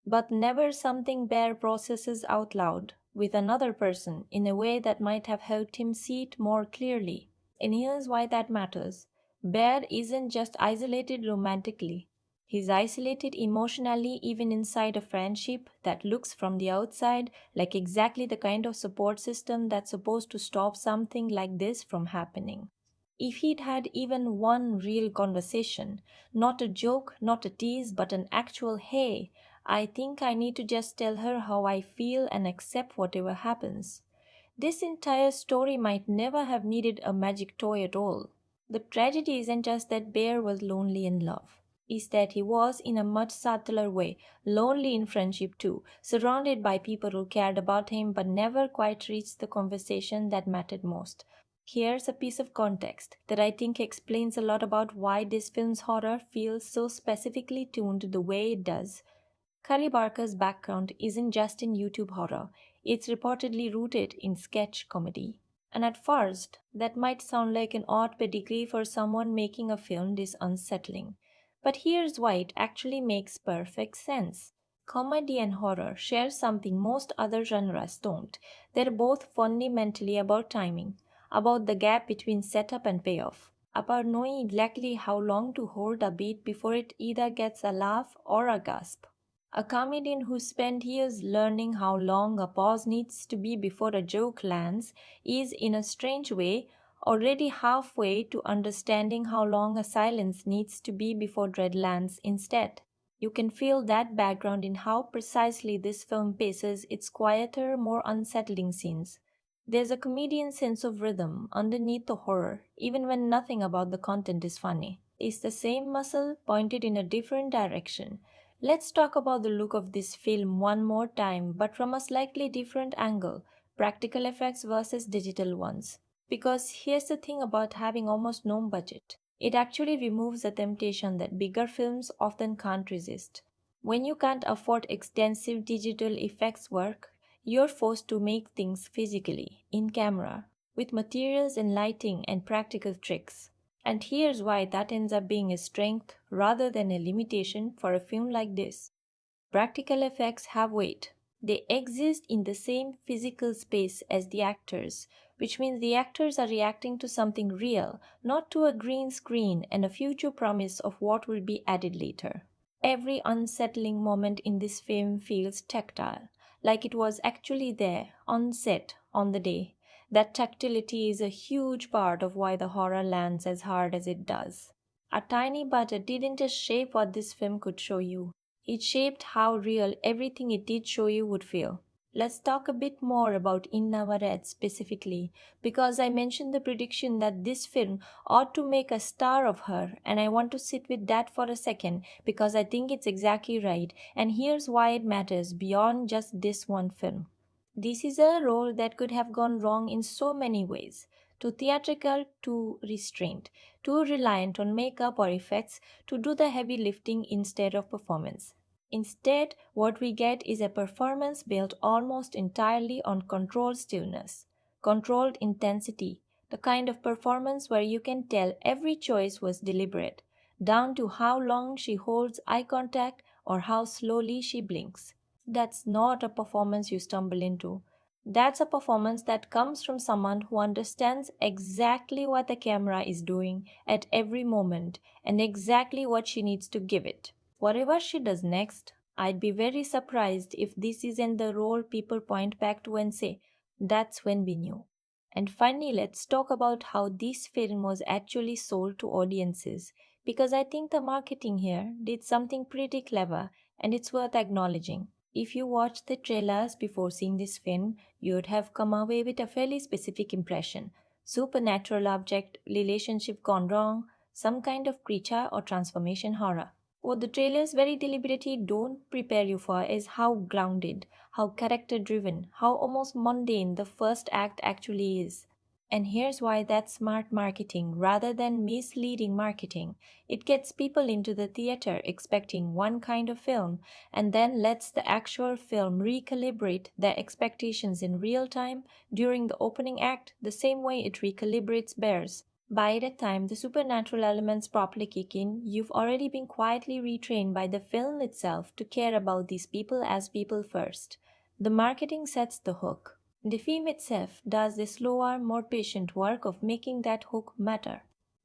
but never something Bear processes out loud with another person in a way that might have helped him see it more clearly. And here's why that matters. Bear isn't just isolated romantically. He's isolated emotionally, even inside a friendship that looks from the outside like exactly the kind of support system that's supposed to stop something like this from happening. If he'd had even one real conversation, not a joke, not a tease, but an actual hey, I think I need to just tell her how I feel and accept whatever happens. This entire story might never have needed a magic toy at all. The tragedy isn't just that Bear was lonely in love. It's that he was, in a much subtler way, lonely in friendship too, surrounded by people who cared about him but never quite reached the conversation that mattered most. Here's a piece of context that I think explains a lot about why this film's horror feels so specifically tuned the way it does. Curry Barker's background isn't just in YouTube horror, it's reportedly rooted in sketch comedy. And at first, that might sound like an odd pedigree for someone making a film this unsettling. But here's why it actually makes perfect sense. Comedy and horror share something most other genres don't. They're both fundamentally about timing, about the gap between setup and payoff, about knowing exactly how long to hold a beat before it either gets a laugh or a gasp. A comedian who spent years learning how long a pause needs to be before a joke lands is, in a strange way, already halfway to understanding how long a silence needs to be before dread lands instead. You can feel that background in how precisely this film paces its quieter, more unsettling scenes. There's a comedian sense of rhythm underneath the horror, even when nothing about the content is funny. It's the same muscle pointed in a different direction. Let's talk about the look of this film one more time, but from a slightly different angle, practical effects versus digital ones. Because here's the thing about having almost no budget. It actually removes the temptation that bigger films often can't resist. When you can't afford extensive digital effects work, you're forced to make things physically, in camera, with materials and lighting and practical tricks. And here's why that ends up being a strength rather than a limitation for a film like this. Practical effects have weight. They exist in the same physical space as the actors, which means the actors are reacting to something real, not to a green screen and a future promise of what will be added later. Every unsettling moment in this film feels tactile, like it was actually there, on set, on the day. That tactility is a huge part of why the horror lands as hard as it does. A tiny budget didn't just shape what this film could show you, it shaped how real everything it did show you would feel. Let's talk a bit more about Inde Navarrette specifically, because I mentioned the prediction that this film ought to make a star of her, and I want to sit with that for a second because I think it's exactly right, and here's why it matters beyond just this one film. This is a role that could have gone wrong in so many ways. Too theatrical, too restrained, too reliant on makeup or effects to do the heavy lifting instead of performance. Instead, what we get is a performance built almost entirely on controlled stillness, controlled intensity, the kind of performance where you can tell every choice was deliberate, down to how long she holds eye contact or how slowly she blinks. That's not a performance you stumble into. That's a performance that comes from someone who understands exactly what the camera is doing at every moment and exactly what she needs to give it. Whatever she does next, I'd be very surprised if this isn't the role people point back to and say, that's when we knew. And finally, let's talk about how this film was actually sold to audiences, because I think the marketing here did something pretty clever and it's worth acknowledging. If you watched the trailers before seeing this film, you'd have come away with a fairly specific impression. Supernatural object, relationship gone wrong, some kind of creature or transformation horror. What the trailers very deliberately don't prepare you for is how grounded, how character driven, how almost mundane the first act actually is. And here's why that's smart marketing rather than misleading marketing. It gets people into the theater expecting one kind of film and then lets the actual film recalibrate their expectations in real time during the opening act, the same way it recalibrates bears. By the time the supernatural elements properly kick in, you've already been quietly retrained by the film itself to care about these people as people first. The marketing sets the hook. The film itself does the slower, more patient work of making that hook matter.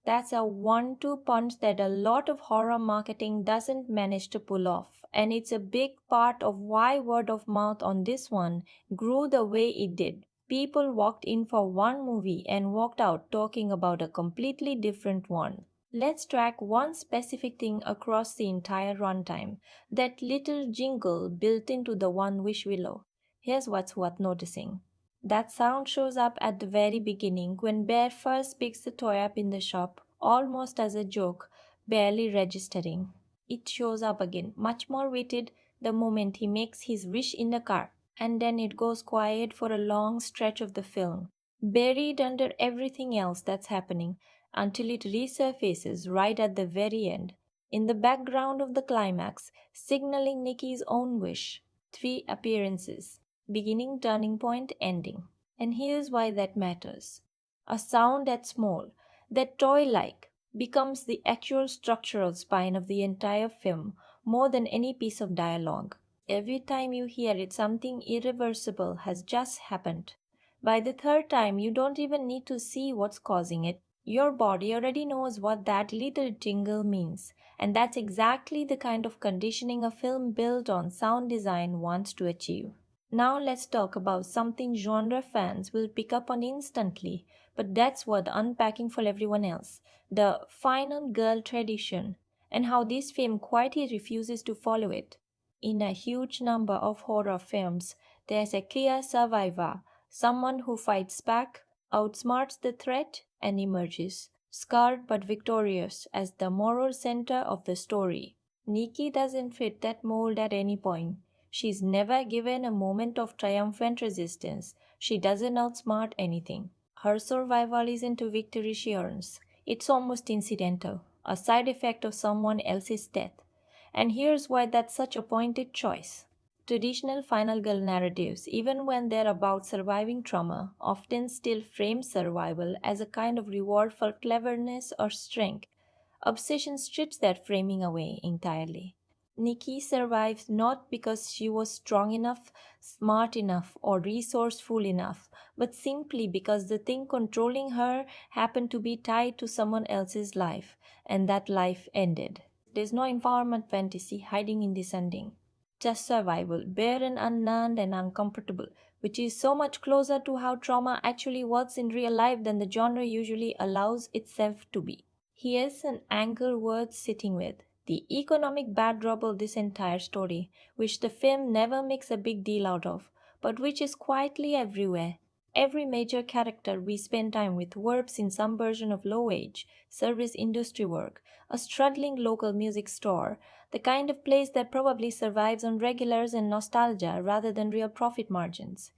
That's a 1-2 punch that a lot of horror marketing doesn't manage to pull off, and it's a big part of why word of mouth on this one grew the way it did. People walked in for one movie and walked out talking about a completely different one. Let's track one specific thing across the entire runtime, that little jingle built into the One Wish Willow. Here's what's worth noticing. That sound shows up at the very beginning when Bear first picks the toy up in the shop, almost as a joke, barely registering. It shows up again, much more weighted, the moment he makes his wish in the car, and then it goes quiet for a long stretch of the film, buried under everything else that's happening, until it resurfaces right at the very end, in the background of the climax, signaling Nikki's own wish. 3 appearances. Beginning, turning point, ending. And here's why that matters. A sound that small, that toy like, becomes the actual structural spine of the entire film more than any piece of dialogue. Every time you hear it, something irreversible has just happened. By the third time, you don't even need to see what's causing it. Your body already knows what that little jingle means, and that's exactly the kind of conditioning a film built on sound design wants to achieve. Now let's talk about something genre fans will pick up on instantly, but that's worth unpacking for everyone else: the final girl tradition, and how this film quietly refuses to follow it. In a huge number of horror films, there's a clear survivor, someone who fights back, outsmarts the threat, and emerges, scarred but victorious, as the moral center of the story. Nikki doesn't fit that mold at any point. She's never given a moment of triumphant resistance. She doesn't outsmart anything. Her survival isn't a victory she earns. It's almost incidental, a side effect of someone else's death. And here's why that's such a pointed choice. Traditional final girl narratives, even when they're about surviving trauma, often still frame survival as a kind of reward for cleverness or strength. Obsession strips that framing away entirely. Nikki survives not because she was strong enough, smart enough, or resourceful enough, but simply because the thing controlling her happened to be tied to someone else's life, and that life ended. There's no empowerment fantasy hiding in this ending. Just survival, bare and unlearned and uncomfortable, which is so much closer to how trauma actually works in real life than the genre usually allows itself to be. Here's an angle worth sitting with: the economic backdrop of this entire story, which the film never makes a big deal out of, but which is quietly everywhere. Every major character we spend time with works in some version of low wage, service industry work, a struggling local music store, the kind of place that probably survives on regulars and nostalgia rather than real profit margins.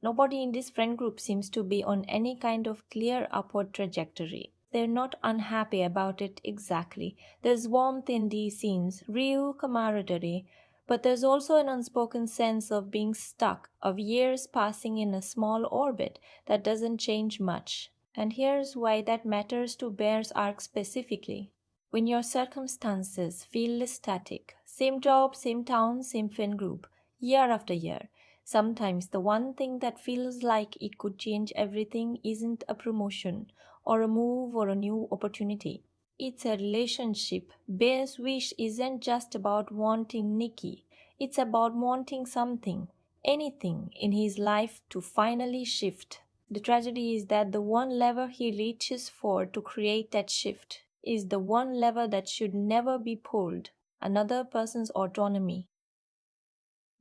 Nobody in this friend group seems to be on any kind of clear upward trajectory. They're not unhappy about it exactly. There's warmth in these scenes, real camaraderie, but there's also an unspoken sense of being stuck, of years passing in a small orbit that doesn't change much. And here's why that matters to Bear's arc specifically. When your circumstances feel static, same job, same town, same friend group, year after year, sometimes the one thing that feels like it could change everything isn't a promotion or a move or a new opportunity. It's a relationship. Bear's wish isn't just about wanting Nikki, it's about wanting something, anything in his life to finally shift. The tragedy is that the one lever he reaches for to create that shift is the one lever that should never be pulled: another person's autonomy.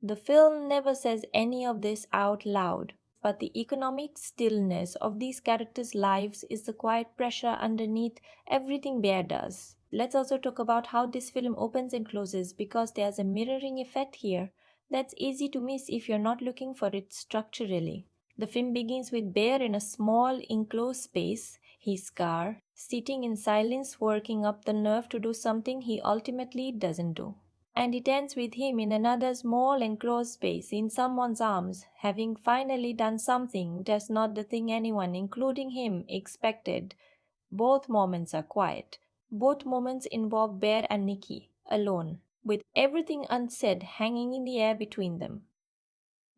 The film never says any of this out loud, but the economic stillness of these characters' lives is the quiet pressure underneath everything Bear does. Let's also talk about how this film opens and closes because there's a mirroring effect here that's easy to miss if you're not looking for it structurally. The film begins with Bear in a small enclosed space, his car, sitting in silence, working up the nerve to do something he ultimately doesn't do. And it ends with him in another small enclosed space in someone's arms, having finally done something that's not the thing anyone, including him, expected. Both moments are quiet. Both moments involve Bear and Nikki, alone, with everything unsaid hanging in the air between them.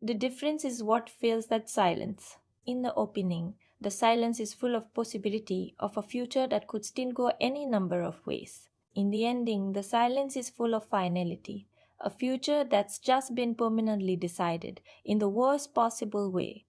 The difference is what fills that silence. In the opening, the silence is full of possibility of a future that could still go any number of ways. In the ending, the silence is full of finality, a future that's just been permanently decided in the worst possible way.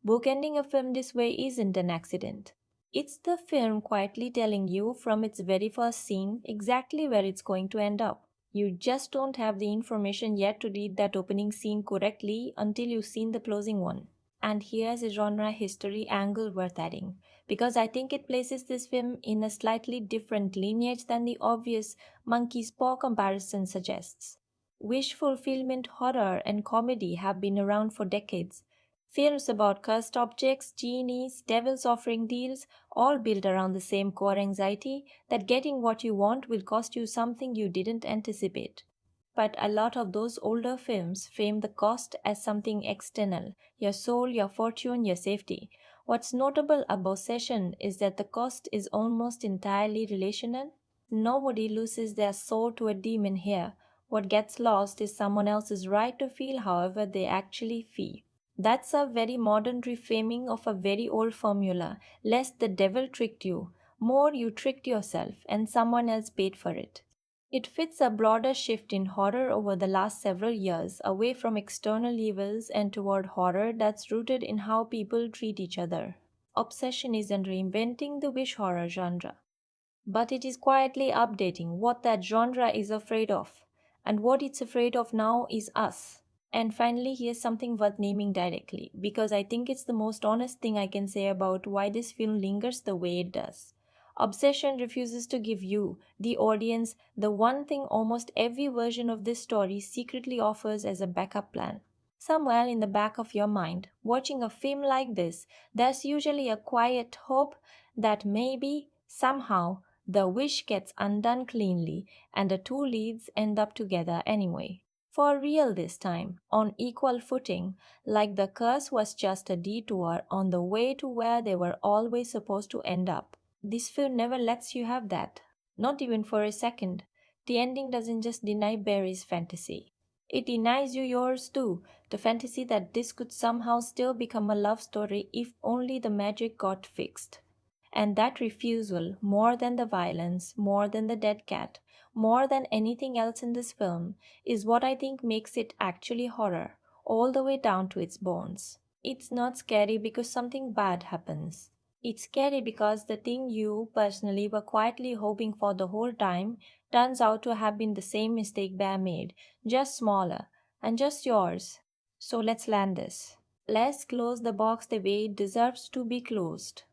Bookending a film this way isn't an accident. It's the film quietly telling you from its very first scene exactly where it's going to end up. You just don't have the information yet to read that opening scene correctly until you've seen the closing one. And here's a genre history angle worth adding, because I think it places this film in a slightly different lineage than the obvious monkey's paw comparison suggests. Wish fulfillment horror and comedy have been around for decades. Films about cursed objects, genies, devil's offering deals, all built around the same core anxiety that getting what you want will cost you something you didn't anticipate. But a lot of those older films frame the cost as something external: your soul, your fortune, your safety. What's notable about Session is that the cost is almost entirely relational. Nobody loses their soul to a demon here. What gets lost is someone else's right to feel however they actually feel. That's a very modern reframing of a very old formula. Less the devil tricked you, more you tricked yourself, and someone else paid for it. It fits a broader shift in horror over the last several years, away from external evils and toward horror that's rooted in how people treat each other. Obsession isn't reinventing the wish horror genre, but it is quietly updating what that genre is afraid of. And what it's afraid of now is us. And finally, here's something worth naming directly, because I think it's the most honest thing I can say about why this film lingers the way it does. Obsession refuses to give you, the audience, the one thing almost every version of this story secretly offers as a backup plan. Somewhere in the back of your mind, watching a film like this, there's usually a quiet hope that maybe, somehow, the wish gets undone cleanly and the two leads end up together anyway. For real this time, on equal footing, like the curse was just a detour on the way to where they were always supposed to end up. This film never lets you have that, not even for a second. The ending doesn't just deny Barry's fantasy. It denies you yours too, the fantasy that this could somehow still become a love story if only the magic got fixed. And that refusal, more than the violence, more than the dead cat, more than anything else in this film, is what I think makes it actually horror, all the way down to its bones. It's not scary because something bad happens. It's scary because the thing you personally were quietly hoping for the whole time turns out to have been the same mistake Bear made, just smaller, and just yours. So let's land this. Let's close the box the way it deserves to be closed.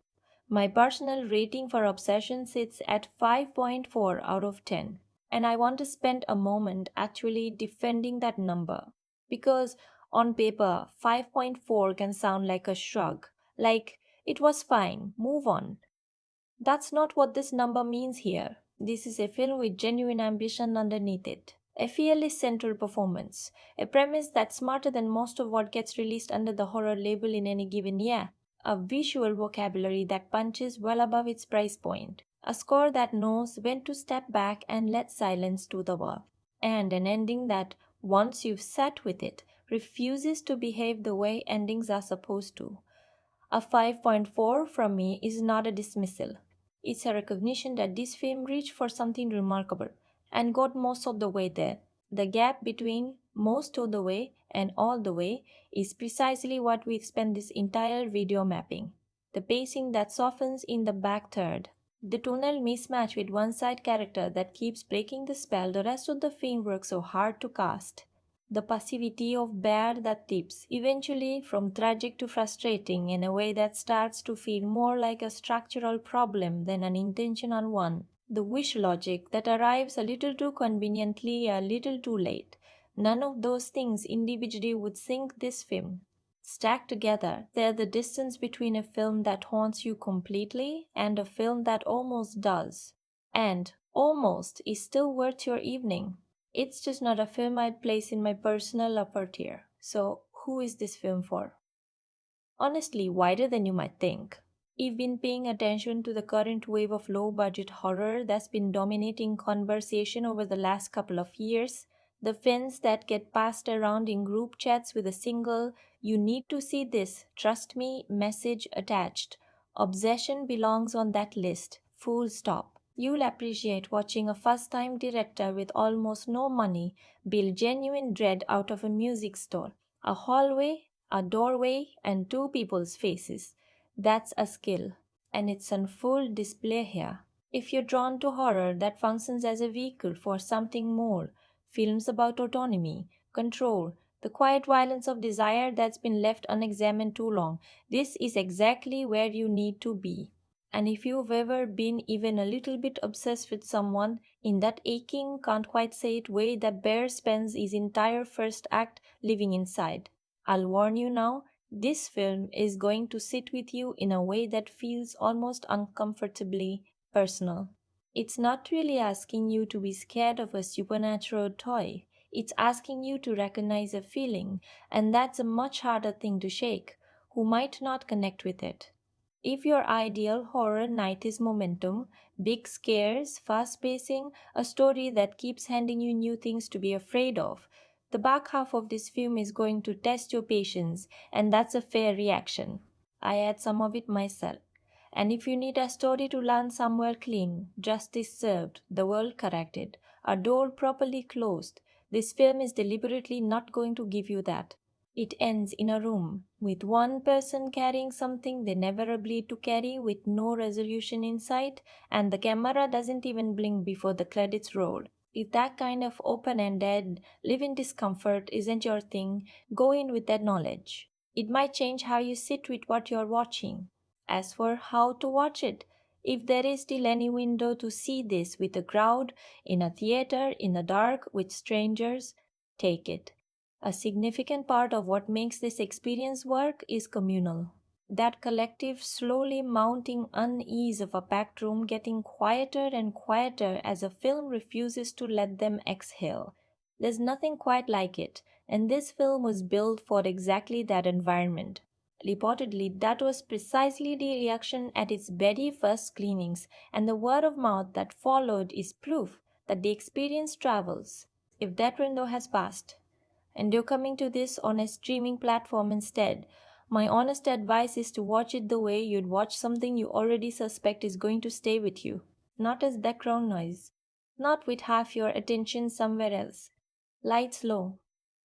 My personal rating for Obsession sits at 5.4 out of 10, and I want to spend a moment actually defending that number. Because on paper, 5.4 can sound like a shrug, like it was fine, move on. That's not what this number means here. This is a film with genuine ambition underneath it. A fearless central performance. A premise that's smarter than most of what gets released under the horror label in any given year. A visual vocabulary that punches well above its price point. A score that knows when to step back and let silence do the work. And an ending that, once you've sat with it, refuses to behave the way endings are supposed to. A 5.4 from me is not a dismissal. It's a recognition that this film reached for something remarkable and got most of the way there. The gap between most of the way and all the way is precisely what we spent this entire video mapping. The pacing that softens in the back third. The tonal mismatch with one side character that keeps breaking the spell the rest of the film works so hard to cast. The passivity of bear that tips, eventually from tragic to frustrating in a way that starts to feel more like a structural problem than an intentional one. The wish logic that arrives a little too conveniently, a little too late. None of those things individually would sink this film. Stacked together, they're the distance between a film that haunts you completely and a film that almost does. And almost is still worth your evening. It's just not a film I'd place in my personal upper tier. So, who is this film for? Honestly, wider than you might think. You've been paying attention to the current wave of low budget horror that's been dominating conversation over the last couple of years. The films that get passed around in group chats with a single, "you need to see this, trust me" message attached. Obsession belongs on that list. Full stop. You'll appreciate watching a first time director with almost no money build genuine dread out of a music store, a hallway, a doorway, and two people's faces. That's a skill, and it's on full display here. If you're drawn to horror that functions as a vehicle for something more, films about autonomy, control, the quiet violence of desire that's been left unexamined too long, this is exactly where you need to be. And if you've ever been even a little bit obsessed with someone in that aching, can't quite say it way that Bear spends his entire first act living inside, I'll warn you now, this film is going to sit with you in a way that feels almost uncomfortably personal. It's not really asking you to be scared of a supernatural toy. It's asking you to recognize a feeling, and that's a much harder thing to shake, who might not connect with it. If your ideal horror night is momentum, big scares, fast pacing, a story that keeps handing you new things to be afraid of, the back half of this film is going to test your patience, and that's a fair reaction. I had some of it myself. And if you need a story to land somewhere clean, justice served, the world corrected, a door properly closed, this film is deliberately not going to give you that. It ends in a room with one person carrying something they never agreed to carry with no resolution in sight, and the camera doesn't even blink before the credits roll. If that kind of open ended, live in discomfort isn't your thing, go in with that knowledge. It might change how you sit with what you're watching. As for how to watch it, if there is still any window to see this with a crowd, in a theater, in the dark, with strangers, take it. A significant part of what makes this experience work is communal. That collective, slowly mounting unease of a packed room getting quieter and quieter as a film refuses to let them exhale. There's nothing quite like it, and this film was built for exactly that environment. Reportedly, that was precisely the reaction at its very first screenings, and the word of mouth that followed is proof that the experience travels. If that window has passed, and you're coming to this on a streaming platform instead, my honest advice is to watch it the way you'd watch something you already suspect is going to stay with you. Not as background noise, not with half your attention somewhere else. Lights low,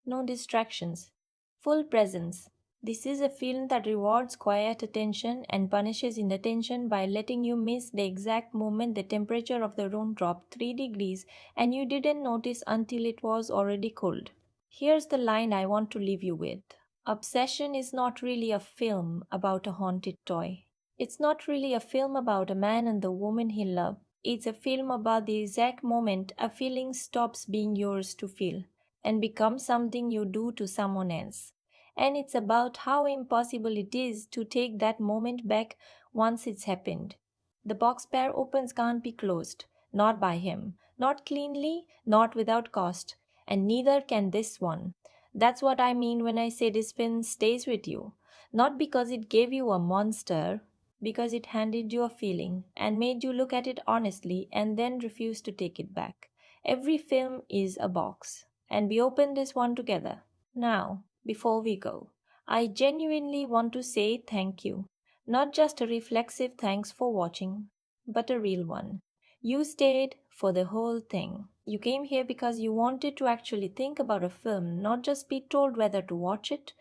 no distractions, full presence. This is a film that rewards quiet attention and punishes inattention by letting you miss the exact moment the temperature of the room dropped 3 degrees and you didn't notice until it was already cold. Here's the line I want to leave you with. Obsession is not really a film about a haunted toy. It's not really a film about a man and the woman he loved. It's a film about the exact moment a feeling stops being yours to feel and becomes something you do to someone else. And it's about how impossible it is to take that moment back once it's happened. The box bear opens can't be closed, not by him, not cleanly, not without cost, and neither can this one. That's what I mean when I say this film stays with you. Not because it gave you a monster, because it handed you a feeling and made you look at it honestly and then refuse to take it back. Every film is a box, and we open this one together. Now, before we go, I genuinely want to say thank you. Not just a reflexive thanks for watching, but a real one. You stayed for the whole thing. You came here because you wanted to actually think about a film, not just be told whether to watch it.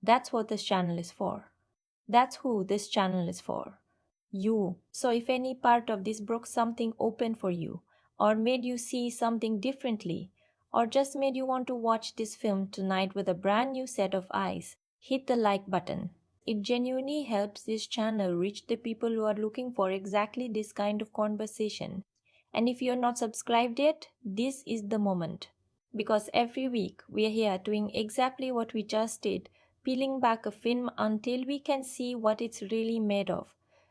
That's what this channel is for. That's who this channel is for. You. So if any part of this broke something open for you, or made you see something differently, or just made you want to watch this film tonight with a brand new set of eyes, hit the like button. It genuinely helps this channel reach the people who are looking for exactly this kind of conversation. And if you're not subscribed yet, this is the moment. Because every week we are here doing exactly what we just did, peeling back a film until we can see what it's really made of.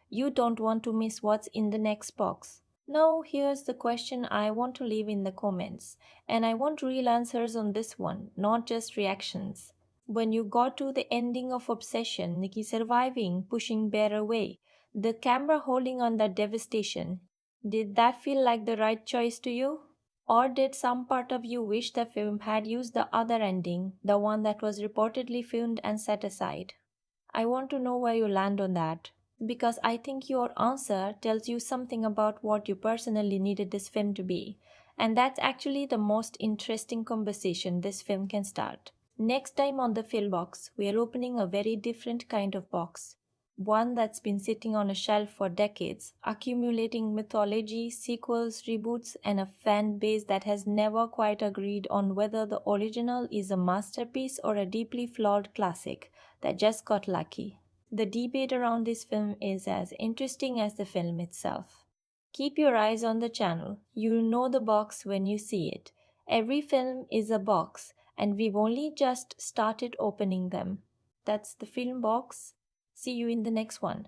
You don't want to miss what's in the next box. Now, here's the question I want to leave in the comments, and I want real answers on this one, not just reactions. When you got to the ending of Obsession, Nikki surviving, pushing Bear away, the camera holding on that devastation, did that feel like the right choice to you? Or did some part of you wish the film had used the other ending, the one that was reportedly filmed and set aside? I want to know where you land on that, because I think your answer tells you something about what you personally needed this film to be, and that's actually the most interesting conversation this film can start. Next time on the Film Box, we are opening a very different kind of box. One that's been sitting on a shelf for decades, accumulating mythology, sequels, reboots, and a fan base that has never quite agreed on whether the original is a masterpiece or a deeply flawed classic that just got lucky. The debate around this film is as interesting as the film itself. Keep your eyes on the channel. You'll know the box when you see it. Every film is a box, and we've only just started opening them. That's the Film Box. See you in the next one.